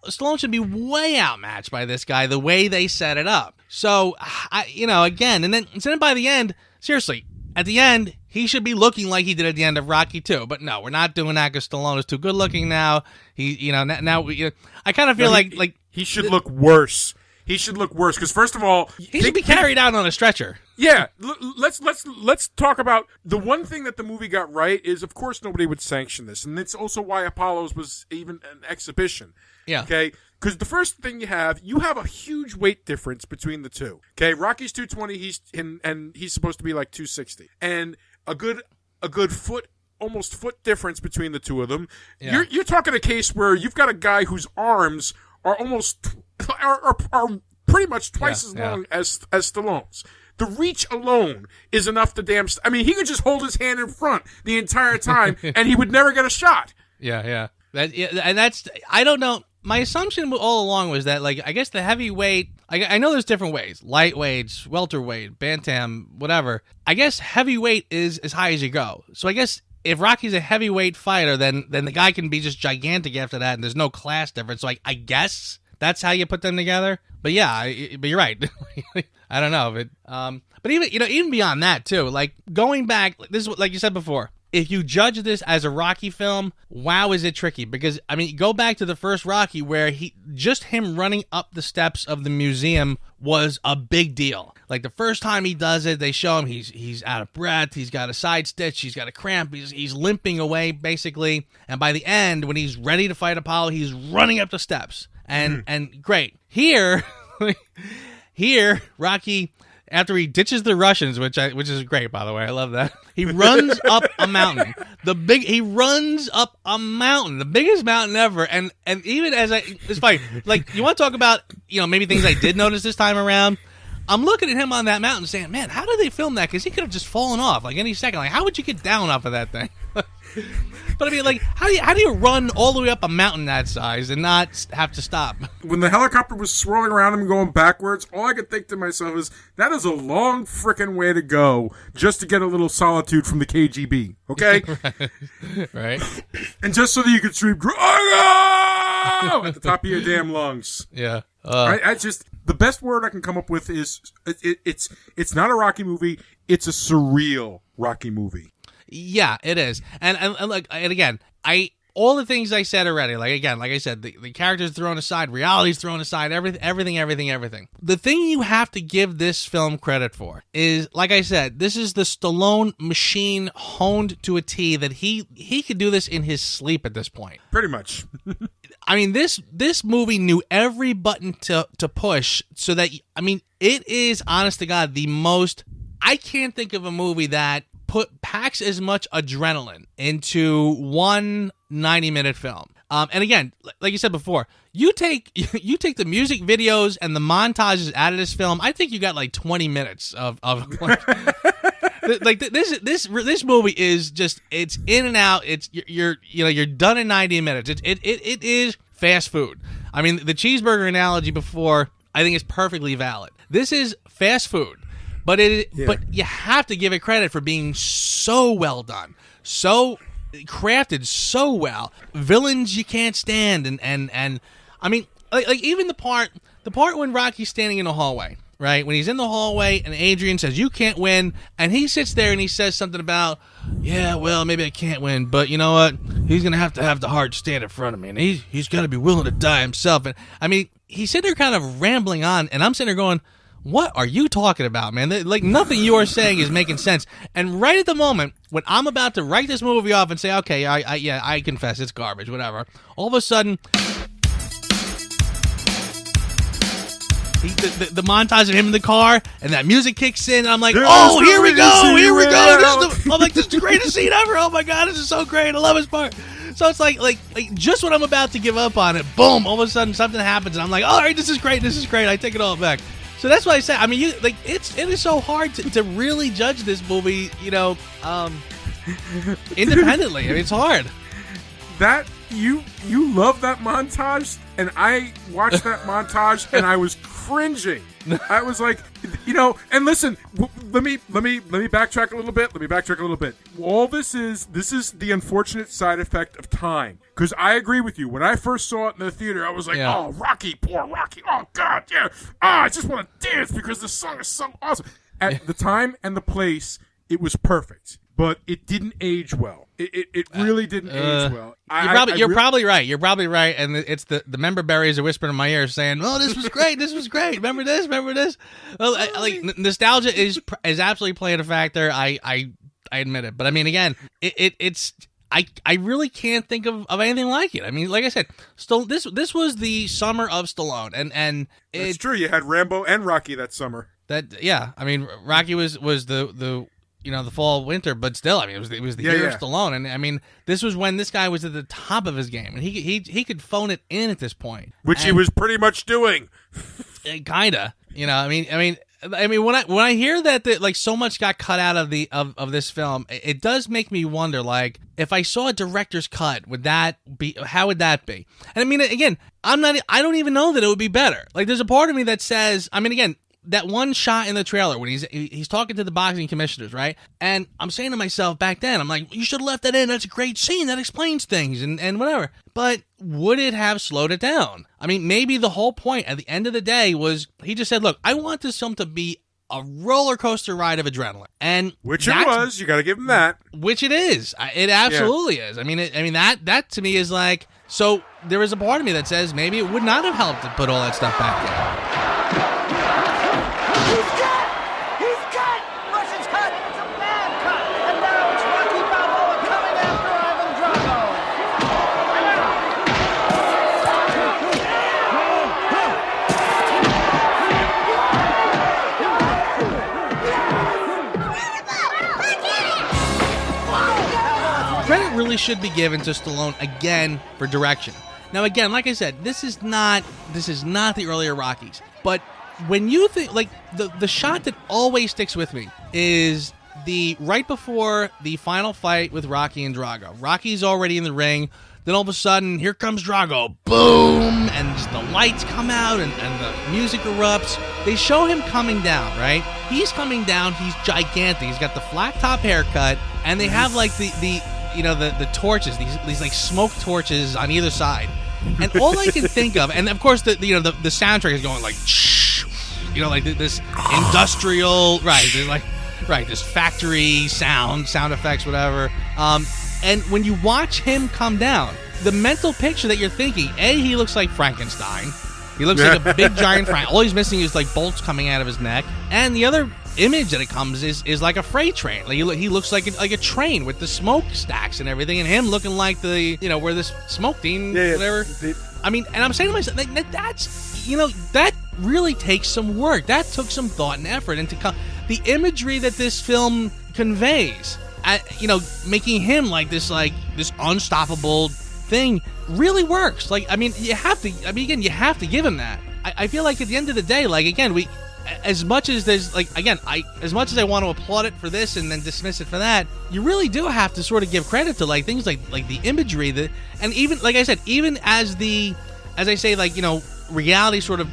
Stallone should be way outmatched by this guy, the way they set it up. So, again, and then by the end, seriously, at the end, he should be looking like he did at the end of Rocky 2. But no, we're not doing that because Stallone is too good looking now. I kind of feel like he should look worse. He should look worse because, first of all, he should be carried out on a stretcher. Yeah, let's talk about the one thing that the movie got right is, of course, nobody would sanction this, and it's also why Apollo's was even an exhibition. Yeah. Okay. Because the first thing you have a huge weight difference between the two. Okay, Rocky's 220, and he's supposed to be like 260, and a good almost foot difference between the two of them. Yeah. You're talking a case where you've got a guy whose arms are almost are pretty much twice as long as Stallone's. The reach alone is enough to I mean, he could just hold his hand in front the entire time, and he would never get a shot. Yeah. And that's, I don't know. My assumption all along was that, like, I guess the heavyweight, I know there's different ways. Lightweights, welterweight, bantam, whatever. I guess heavyweight is as high as you go. So I guess if Rocky's a heavyweight fighter, then the guy can be just gigantic after that, and there's no class difference. So I guess that's how you put them together. But yeah, but you're right. I don't know. But even beyond that, too, like, going back, this is like you said before, if you judge this as a Rocky film, wow, is it tricky. Because, I mean, go back to the first Rocky where him running up the steps of the museum was a big deal. Like, the first time he does it, they show him he's out of breath, he's got a side stitch, he's got a cramp, he's limping away, basically. And by the end, when he's ready to fight Apollo, he's running up the steps. And great. Here, Rocky, after he ditches the Russians, which is great, by the way, I love that. He runs up a mountain. He runs up a mountain, the biggest mountain ever. And even it's funny. Like, you want to talk about, maybe things I did notice this time around. I'm looking at him on that mountain saying, man, how did they film that? Because he could have just fallen off like any second. Like, how would you get down off of that thing? But I mean, like, how do you run all the way up a mountain that size and not have to stop? When the helicopter was swirling around him and going backwards, all I could think to myself is, that is a long frickin' way to go just to get a little solitude from the KGB, okay? Right. And just so that you could scream, "Drago!" at the top of your damn lungs. Yeah. The best word I can come up with is, it's not a Rocky movie, it's a surreal Rocky movie. Yeah, it is. And again, all the things I said already, like I said, the characters thrown aside, reality's thrown aside, everything. The thing you have to give this film credit for is, like I said, this is the Stallone machine honed to a T that he could do this in his sleep at this point. Pretty much. I mean, this movie knew every button to push so that, I mean, it is, honest to God, the most, I can't think of a movie that packs as much adrenaline into one 90-minute film. And again, like you said before, you take the music videos and the montages out of this film, I think you got like 20 minutes of like this movie is just, it's in and out. It's you're done in 90 minutes. It is fast food. I mean, the cheeseburger analogy before, I think is perfectly valid. This is fast food. But but you have to give it credit for being so well done, so crafted so well. Villains you can't stand, and I mean, like even the part when Rocky's standing in the hallway, right? When he's in the hallway and Adrian says, "You can't win," and he sits there and he says something about, "Yeah, well, maybe I can't win, but you know what? He's gonna have the heart to stand in front of me, and he's got to be willing to die himself." And I mean, he's sitting there kind of rambling on, and I'm sitting there going, what are you talking about, man? Like, nothing you are saying is making sense. And right at the moment, when I'm about to write this movie off and say, okay, I confess, it's garbage, whatever, all of a sudden, the montage of him in the car, and that music kicks in, and I'm like, oh, here we go. I'm like, this is the greatest scene ever. Oh, my God, this is so great. I love this part. So it's like just when I'm about to give up on it, boom, all of a sudden something happens, and I'm like, all right, this is great. I take it all back. So that's why I say, I mean, it is so hard to really judge this movie, independently. I mean, it's hard. That you love that montage, and I watched that montage, and I was cringing. I was like, and listen, let me backtrack a little bit. All this is the unfortunate side effect of time. Because I agree with you. When I first saw it in the theater, I was like, oh, Rocky, poor Rocky. Oh, God, yeah. I just want to dance because the song is so awesome. At the time and the place, it was perfect, but it didn't age well. It really didn't age well. You're probably right. You're probably right. And it's the member berries are whispering in my ear saying, "Oh, this was great. This was great. Remember this? Remember this?" Well, nostalgia is absolutely playing a factor. I admit it. But I mean, again, it's I really can't think of anything like it. I mean, like I said, this was the summer of Stallone, and it's true. You had Rambo and Rocky that summer. I mean, Rocky was the the fall winter, but still, I mean, it was the year of Stallone, and I mean, this was when this guy was at the top of his game, and he could phone it in at this point, which he was pretty much doing. Kinda, I mean, when I hear that like so much got cut out of of this film, it does make me wonder, like, if I saw a director's cut, how would that be? And I mean, again, I don't even know that it would be better. Like, there's a part of me that says, I mean, again, that one shot in the trailer when he's talking to the boxing commissioners, right? And I'm saying to myself back then, I'm like, you should have left that in. That's a great scene. That explains things and whatever. But would it have slowed it down? I mean, maybe the whole point at the end of the day was he just said, look, I want this film to be a roller coaster ride of adrenaline, and which it was. You got to give him that. Which it is. It absolutely is. I mean, that to me is like. So there is a part of me that says maybe it would not have helped to put all that stuff back there. He's cut! Russian's cut! It's a bad cut! And now it's Rocky Balboa coming after Ivan Drago! Credit really should be given to Stallone again for direction. Now, again, like I said, this is not the earlier Rockies, but when you think, like, the shot that always sticks with me is the right before the final fight with Rocky and Drago. Rocky's already in the ring. Then all of a sudden, here comes Drago. Boom! And just the lights come out and the music erupts. They show him coming down, right? He's coming down. He's gigantic. He's got the flat top haircut. And they have, like, the torches, these like smoke torches on either side. And all I can think of, and of course the soundtrack is going like, like this industrial, this factory sound effects, whatever. And when you watch him come down, the mental picture that you're thinking, he looks like Frankenstein. He looks like a big giant Frank. All he's missing is like bolts coming out of his neck. And the other image that it comes is like a freight train. Like he looks like a train with the smokestacks and everything, and him looking like where this smoke team, whatever. I mean, and I'm saying to myself, that really takes some work. That took some thought and effort into the imagery that this film conveys. Making him like this unstoppable thing really works. Like, I mean, you have to give him that. I feel like at the end of the day, like, again, as much as there's as much as I want to applaud it for this and then dismiss it for that, you really do have to sort of give credit to like things like the imagery and even, like I said, even as I say, like, reality sort of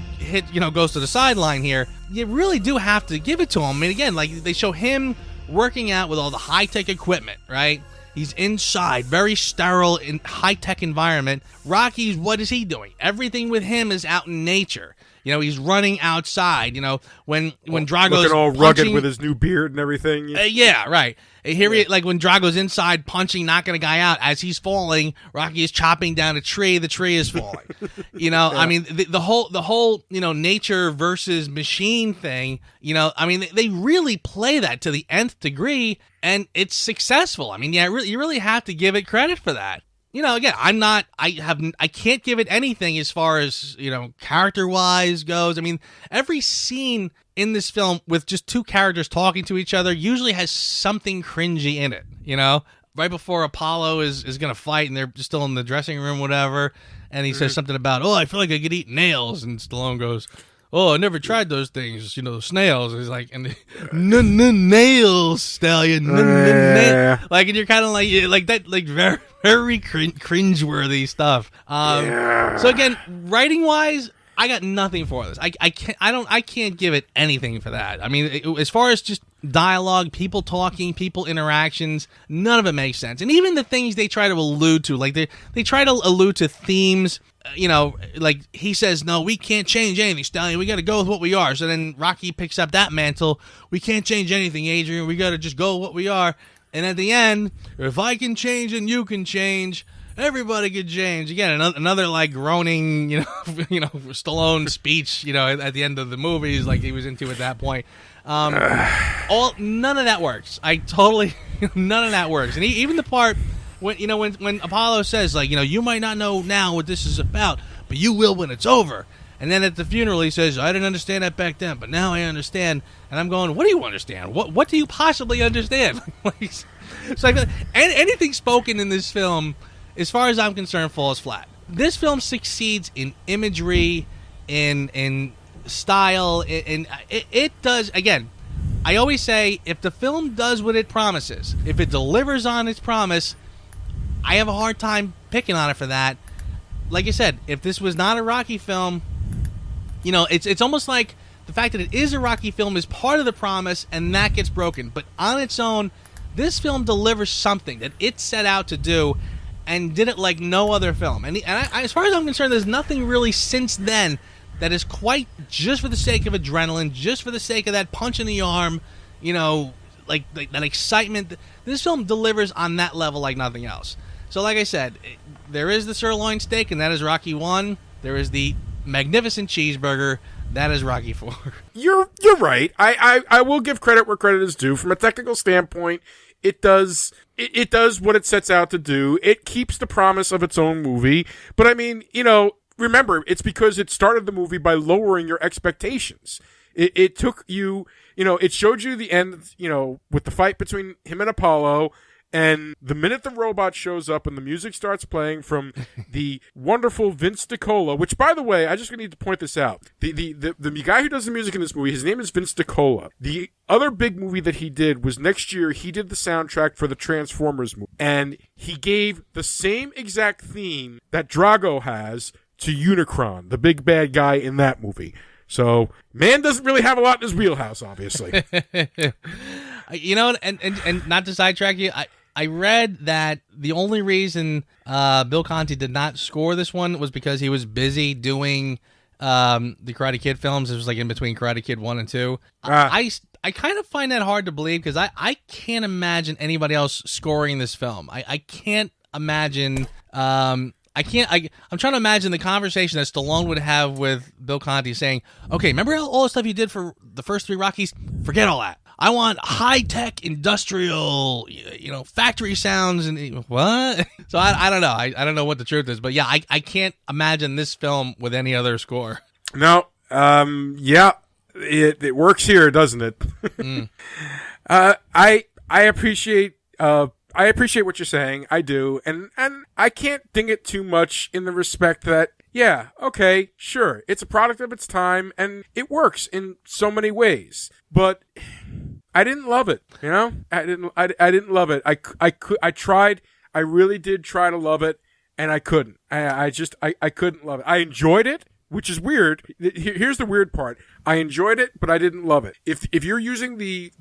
goes to the sideline here, you really do have to give it to him. I mean, again, like, they show him working out with all the high-tech equipment, right? He's inside, very sterile, in high-tech environment. Rocky's, what is he doing? Everything with him is out in nature. He's running outside. When Drago's looking all punching, rugged with his new beard and everything. Yeah, right. He, like, when Drago's inside punching, knocking a guy out, as he's falling, Rocky is chopping down a tree. The tree is falling. I mean, the whole nature versus machine thing. I mean, they really play that to the nth degree, and it's successful. I mean, you really have to give it credit for that. Again, I can't give it anything as far as, character-wise goes. I mean, every scene in this film with just two characters talking to each other usually has something cringy in it, Right before Apollo is going to fight and they're just still in the dressing room, whatever, and he says something about, I feel like I could eat nails, and Stallone goes, I never tried those things, snails. He's like, and nails, stallion. Like, and you're kind of like that, like very, very cringeworthy stuff. So again, writing wise, I got nothing for this. I can't give it anything for that. I mean, as far as just dialogue, people talking, people interactions, none of it makes sense. And even the things they try to allude to, like they try to allude to themes like he says, no, we can't change anything, Stallion. We got to go with what we are. So then Rocky picks up that mantle. We can't change anything, Adrian. We got to just go with what we are. And at the end, if I can change and you can change, everybody can change. Again, another like groaning, Stallone speech, at the end of the movies, like he was into at that point. None of that works. None of that works. And even the part when Apollo says, like, you might not know now what this is about, but you will when it's over. And then at the funeral, he says, I didn't understand that back then, but now I understand. And I'm going, what do you understand? What do you possibly understand? It's like anything spoken in this film, as far as I'm concerned, falls flat. This film succeeds in imagery, in style, it does. Again, I always say, if the film does what it promises, if it delivers on its promise, I have a hard time picking on it for that. Like I said, if this was not a Rocky film, it's almost like the fact that it is a Rocky film is part of the promise, and that gets broken. But on its own, this film delivers something that it set out to do, and did it like no other film. And as far as I'm concerned, there's nothing really since then that is quite just for the sake of adrenaline, just for the sake of that punch in the arm, like that excitement. This film delivers on that level like nothing else. So like I said, there is the sirloin steak, and that is Rocky 1. There is the magnificent cheeseburger. That is Rocky 4. You're right. I will give credit where credit is due. From a technical standpoint, it does what it sets out to do. It keeps the promise of its own movie. But I mean, remember, it's because it started the movie by lowering your expectations. It took you, it showed you the end, with the fight between him and Apollo. And the minute the robot shows up and the music starts playing from the wonderful Vince DiCola, which, by the way, I just need to point this out. The guy who does the music in this movie, his name is Vince DiCola. The other big movie that he did was next year, he did the soundtrack for the Transformers movie. And he gave the same exact theme that Drago has to Unicron, the big bad guy in that movie. So, man doesn't really have a lot in his wheelhouse, obviously. And not to sidetrack you, I read that the only reason Bill Conti did not score this one was because he was busy doing the Karate Kid films. It was like in between Karate Kid 1 and 2. I kind of find that hard to believe, because I can't imagine anybody else scoring this film. I can't imagine... I'm trying to imagine the conversation that Stallone would have with Bill Conti saying, okay, remember all the stuff you did for the first 3 Rockies? Forget all that. I want high-tech industrial, factory sounds and what? So I don't know. I don't know what the truth is, but yeah, I can't imagine this film with any other score. No. Yeah, it works here, doesn't it? I appreciate what you're saying. I do. And I can't ding it too much in the respect that, yeah, okay, sure. It's a product of its time and it works in so many ways, but I didn't love it. I didn't love it. I tried. I really did try to love it, and I couldn't. I couldn't love it. I enjoyed it, which is weird. Here's the weird part. I enjoyed it, but I didn't love it. If you're using the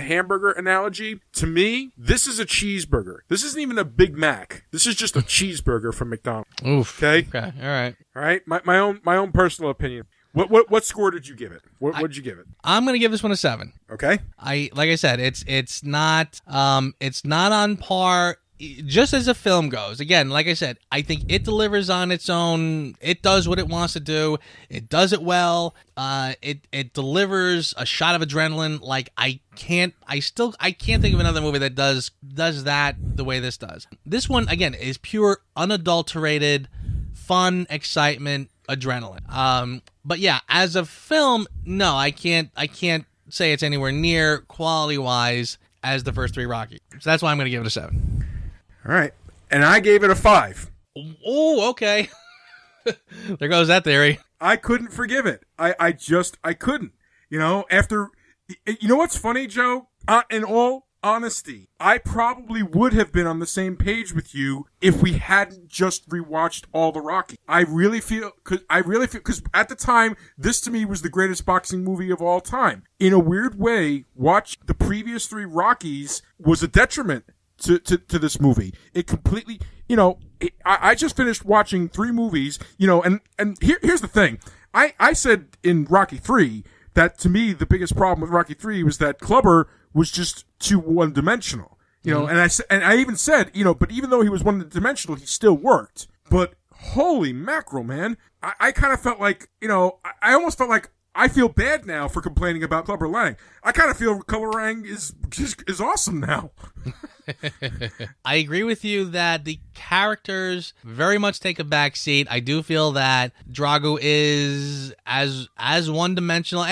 hamburger analogy, to me, this is a cheeseburger. This isn't even a Big Mac. This is just a cheeseburger from McDonald's. Oof. Okay. All right. My own personal opinion. What score did you give it? What did you give it? I'm gonna give this one a 7. Okay. Like I said, it's not on par. Just as a film goes, again, like I said, I think it delivers on its own. It does what it wants to do. It does it well. It delivers a shot of adrenaline. Like I can't think of another movie that does that the way this does. This one, again, is pure unadulterated fun, excitement, adrenaline. But yeah, as a film, no, I can't say it's anywhere near quality wise as the first 3 Rocky. So that's why I'm going to give it a 7. All right. And I gave it a 5. Oh, okay. There goes that theory. I couldn't forgive it. I couldn't. After... what's funny, Joe? In all honesty, I probably would have been on the same page with you if we hadn't just rewatched all the Rocky. I really feel... Because at the time, this to me was the greatest boxing movie of all time. In a weird way, watch the previous 3 Rockies was a detriment to this movie. It completely, I just finished watching 3 movies, and here's the thing. I said in Rocky 3 that to me the biggest problem with Rocky 3 was that Clubber was just too one-dimensional. And I even said, but even though he was one-dimensional, he still worked. But holy mackerel, man. I kind of felt like, I almost felt like I feel bad now for complaining about Clubber Lang. I kind of feel Clubber Lang is awesome now. I agree with you that the characters very much take a back seat. I do feel that Drago is as one-dimensional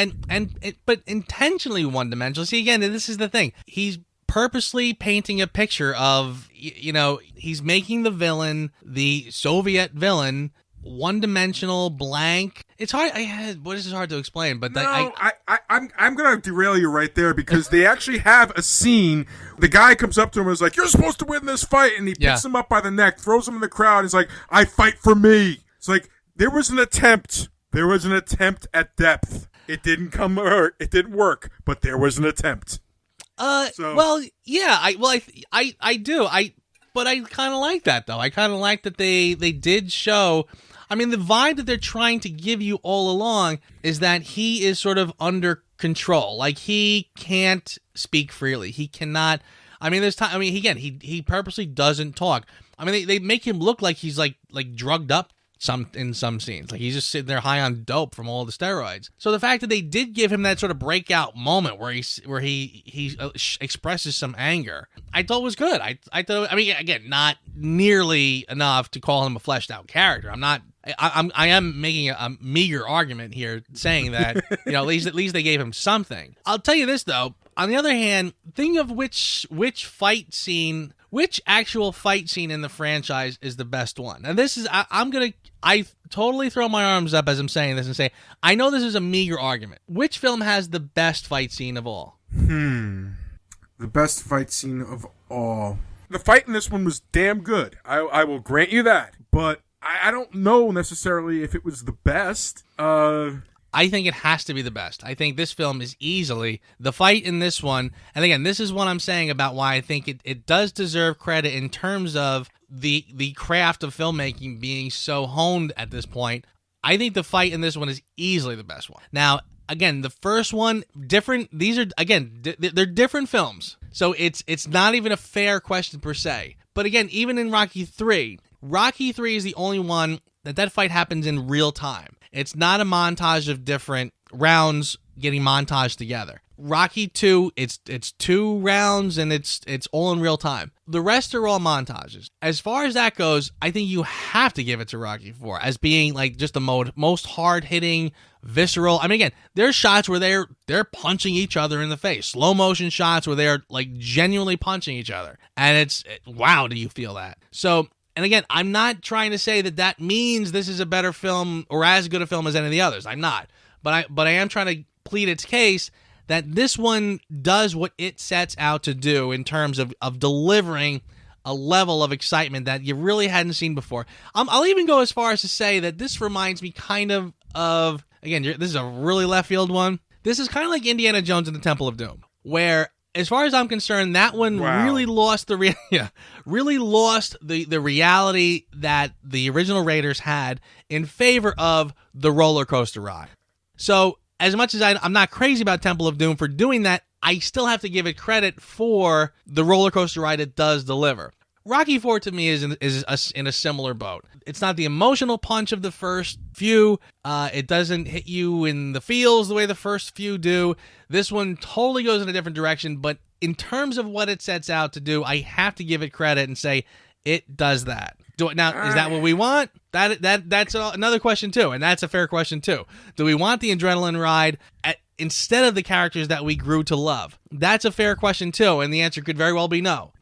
but intentionally one-dimensional. See, again, this is the thing. He's purposely painting a picture of, he's making the villain, the Soviet villain, one-dimensional, blank. It's hard. This is hard to explain, but I'm gonna derail you right there because they actually have a scene. The guy comes up to him and is like, "You're supposed to win this fight," and he picks him up by the neck, throws him in the crowd. And he's like, "I fight for me." It's like there was an attempt. There was an attempt at depth. It didn't it didn't work, but there was an attempt. Well, yeah. I do. But I kind of like that though. I kind of like that they did show. I mean, the vibe that they're trying to give you all along is that he is sort of under control. Like, he can't speak freely. He cannot. I mean, there's time. I mean, again, he purposely doesn't talk. I mean, they make him look like he's like drugged up in some scenes. Like, he's just sitting there high on dope from all the steroids. So the fact that they did give him that sort of breakout moment where he expresses some anger, I thought was good. I thought. I mean, again, not nearly enough to call him a fleshed out character. I am making a meager argument here, saying that at least they gave him something. I'll tell you this though. On the other hand, think of which actual fight scene in the franchise is the best one. And this is I totally throw my arms up as I'm saying this and say I know this is a meager argument. Which film has the best fight scene of all? The best fight scene of all. The fight in this one was damn good. I will grant you that, but I don't know necessarily if it was the best. I think it has to be the best. I think this film is easily the fight in this one. And again, this is what I'm saying about why I think it does deserve credit in terms of the craft of filmmaking being so honed at this point. I think the fight in this one is easily the best one. Now, again, the first one, different. These are, again, they're different films. So it's not even a fair question per se. But again, even in Rocky 3 is the only one that fight happens in real time. It's not a montage of different rounds getting montaged together. Rocky 2, it's 2 rounds and it's all in real time. The rest are all montages. As far as that goes, I think you have to give it to Rocky 4 as being like just the most hard-hitting, visceral. I mean, again, there's shots where they're punching each other in the face. Slow motion shots where they're like genuinely punching each other. And wow, do you feel that? So, and again, I'm not trying to say that means this is a better film or as good a film as any of the others. I'm not. But I am trying to plead its case that this one does what it sets out to do in terms of delivering a level of excitement that you really hadn't seen before. I'll even go as far as to say that this reminds me kind of again, this is a really left field one. This is kind of like Indiana Jones and the Temple of Doom, where as far as I'm concerned, that one really lost the reality that the original Raiders had in favor of the roller coaster ride. So as much as I'm not crazy about Temple of Doom for doing that, I still have to give it credit for the roller coaster ride it does deliver. Rocky 4 to me is in a similar boat. It's not the emotional punch of the first few. It doesn't hit you in the feels the way the first few do. This one totally goes in a different direction, but in terms of what it sets out to do, I have to give it credit and say it does that. Now, is that what we want? That's another question too, and that's a fair question too. Do we want the adrenaline ride instead of the characters that we grew to love? That's a fair question too, and the answer could very well be no.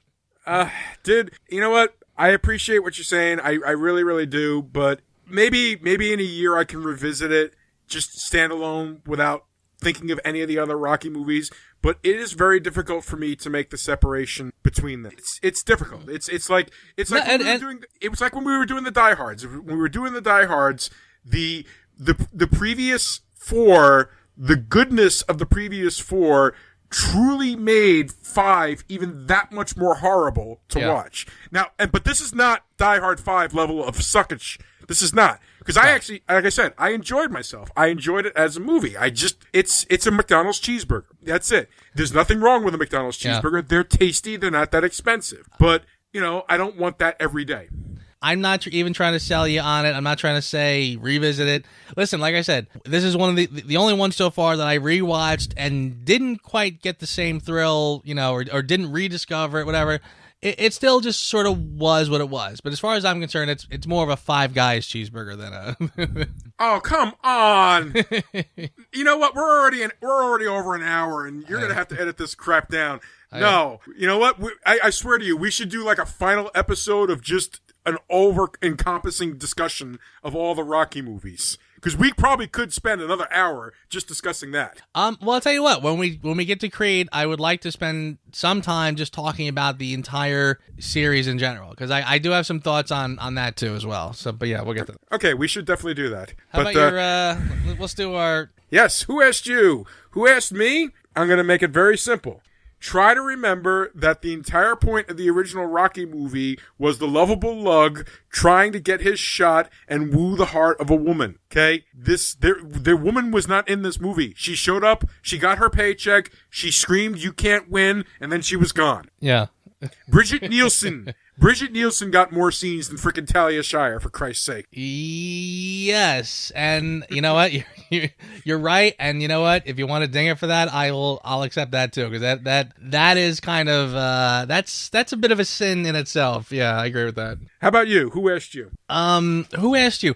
Dude, you know what? I appreciate what you're saying. I really, really do. But maybe in a year I can revisit it, just standalone without thinking of any of the other Rocky movies. But it is very difficult for me to make the separation between them. It's difficult. It's like when we were doing the Die Hards. When we were doing the Die Hards, the previous 4, the goodness of the previous 4 truly made 5 even that much more horrible to watch. Now, but this is not Die Hard 5 level of suckage. This is not. Because I actually, like I said, I enjoyed myself. I enjoyed it as a movie. It's a McDonald's cheeseburger. That's it. There's nothing wrong with a McDonald's cheeseburger. They're tasty. They're not that expensive. But, I don't want that every day. I'm not even trying to sell you on it. I'm not trying to say revisit it. Listen, like I said, this is one of the only one so far that I rewatched and didn't quite get the same thrill, or didn't rediscover it, whatever. It still just sort of was what it was. But as far as I'm concerned, it's more of a Five Guys cheeseburger than a. Oh, come on! You know what? We're already over an hour, and you're gonna have to edit this crap down. No, you know what? I swear to you, we should do like a final episode of just an over-encompassing discussion of all the Rocky movies. Because we probably could spend another hour just discussing that. Well, I'll tell you what. When we get to Creed, I would like to spend some time just talking about the entire series in general. Because I do have some thoughts on that too as well. So, but yeah, we'll get to that. Okay, we should definitely do that. How about your? Let's do our. Yes. Who asked you? Who asked me? I'm going to make it very simple. Try to remember that the entire point of the original Rocky movie was the lovable lug trying to get his shot and woo the heart of a woman. Okay? The woman was not in this movie. She showed up, she got her paycheck, she screamed, "You can't win," and then she was gone. Yeah. Bridget Nielsen got more scenes than frickin' Talia Shire, for Christ's sake. Yes, and you know what? You're right, and you know what? If you want to ding it for that, I'll accept that too, because that is kind of that's a bit of a sin in itself. Yeah, I agree with that. How about you? Who asked you? Who asked you?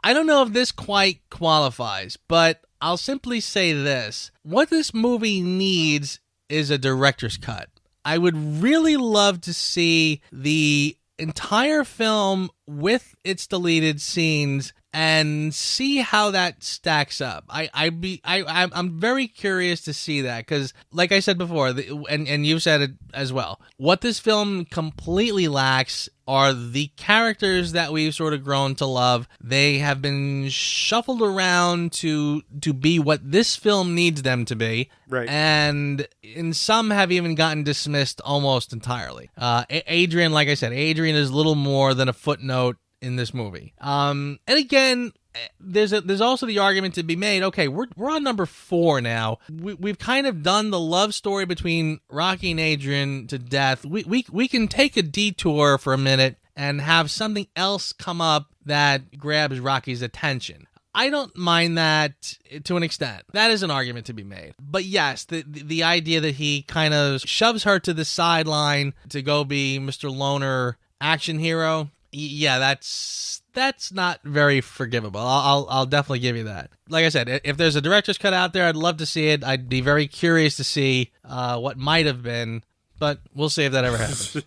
I don't know if this quite qualifies, but I'll simply say this: what this movie needs is a director's cut. I would really love to see the entire film with its deleted scenes and see how that stacks up. I'm very curious to see that because, like I said before, and you've said it as well, what this film completely lacks are the characters that we've sort of grown to love. They have been shuffled around to be what this film needs them to be. Right. And in some have even gotten dismissed almost entirely. Adrian, like I said, Adrian is little more than a footnote in this movie. And again, there's also the argument to be made, okay, we're on number 4 now. We've kind of done the love story between Rocky and Adrian to death. We can take a detour for a minute and have something else come up that grabs Rocky's attention. I don't mind that to an extent. That is an argument to be made. But yes, the idea that he kind of shoves her to the sideline to go be Mr. Loner action hero, yeah, that's not very forgivable. I'll definitely give you that. Like I said, if there's a director's cut out there, I'd love to see it. I'd be very curious to see what might have been, but we'll see if that ever happens.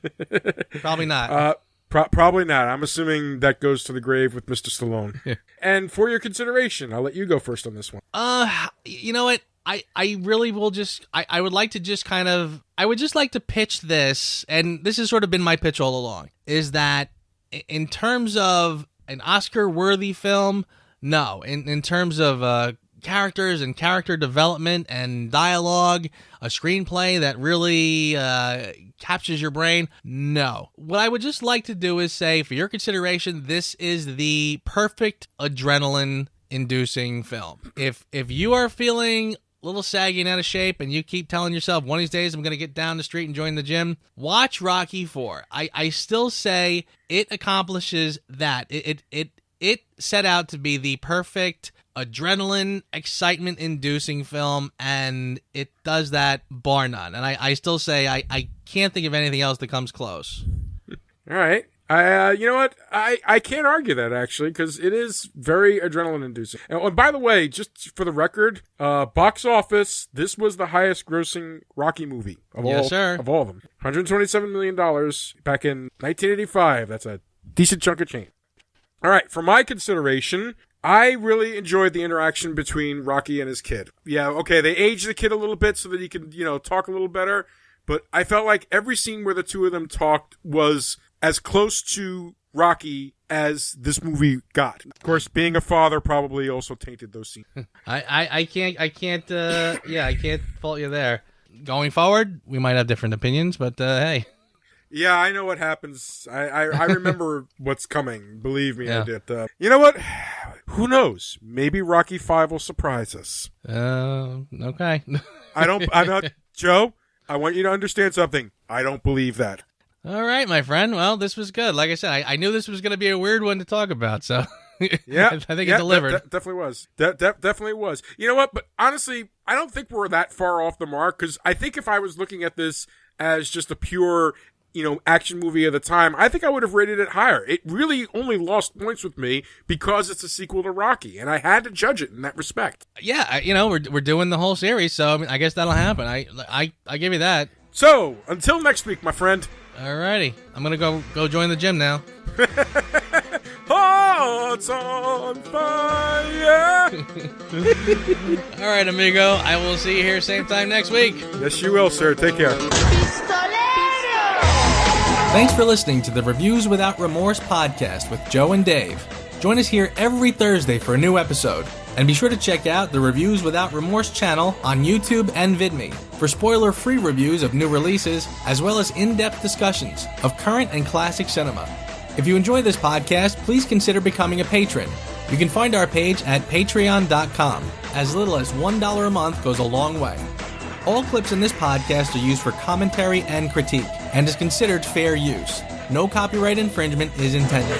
Probably not. Probably not. I'm assuming that goes to the grave with Mr. Stallone. And for your consideration, I'll let you go first on this one. You know what? I really will just, I would like to just kind of, I would just like to pitch this, and this has sort of been my pitch all along, is that in terms of an Oscar-worthy film, no. In terms of characters and character development and dialogue, a screenplay that really captures your brain, no. What I would just like to do is say, for your consideration, this is the perfect adrenaline-inducing film. If you are feeling a little saggy and out of shape, and you keep telling yourself, one of these days I'm going to get down the street and join the gym, watch Rocky 4. I still say it accomplishes that. It set out to be the perfect adrenaline, excitement-inducing film, and it does that bar none. And I still say I can't think of anything else that comes close. All right. You know what? I can't argue that, actually, because it is very adrenaline-inducing. And by the way, just for the record, box office, this was the highest-grossing Rocky movie of all of them. $127 million back in 1985. That's a decent chunk of change. All right, for my consideration, I really enjoyed the interaction between Rocky and his kid. Yeah, okay, they aged the kid a little bit so that he could, talk a little better, but I felt like every scene where the two of them talked was as close to Rocky as this movie got. Of course, being a father probably also tainted those scenes. I can't fault you there. going forward, we might have different opinions, but hey. Yeah, I know what happens. I remember what's coming. Believe me, I did. You know what? Who knows? Maybe Rocky V will surprise us. Okay. I'm not, Joe, I want you to understand something. I don't believe that. All right, my friend. Well, this was good. Like I said, I knew this was going to be a weird one to talk about, so yeah, I think it delivered. Definitely was. Definitely was. You know what? But honestly, I don't think we're that far off the mark, because I think if I was looking at this as just a pure, action movie of the time, I think I would have rated it higher. It really only lost points with me because it's a sequel to Rocky, and I had to judge it in that respect. Yeah, we're doing the whole series, so I guess that'll happen. I give you that. So, until next week, my friend. Alrighty. I'm going to go join the gym now. Hearts on fire. All right, amigo. I will see you here same time next week. Yes, you will, sir. Take care. Thanks for listening to the Reviews Without Remorse podcast with Joe and Dave. Join us here every Thursday for a new episode. And be sure to check out the Reviews Without Remorse channel on YouTube and VidMe for spoiler-free reviews of new releases, as well as in-depth discussions of current and classic cinema. If you enjoy this podcast, please consider becoming a patron. You can find our page at patreon.com. As little as $1 a month goes a long way. All clips in this podcast are used for commentary and critique, and is considered fair use. No copyright infringement is intended.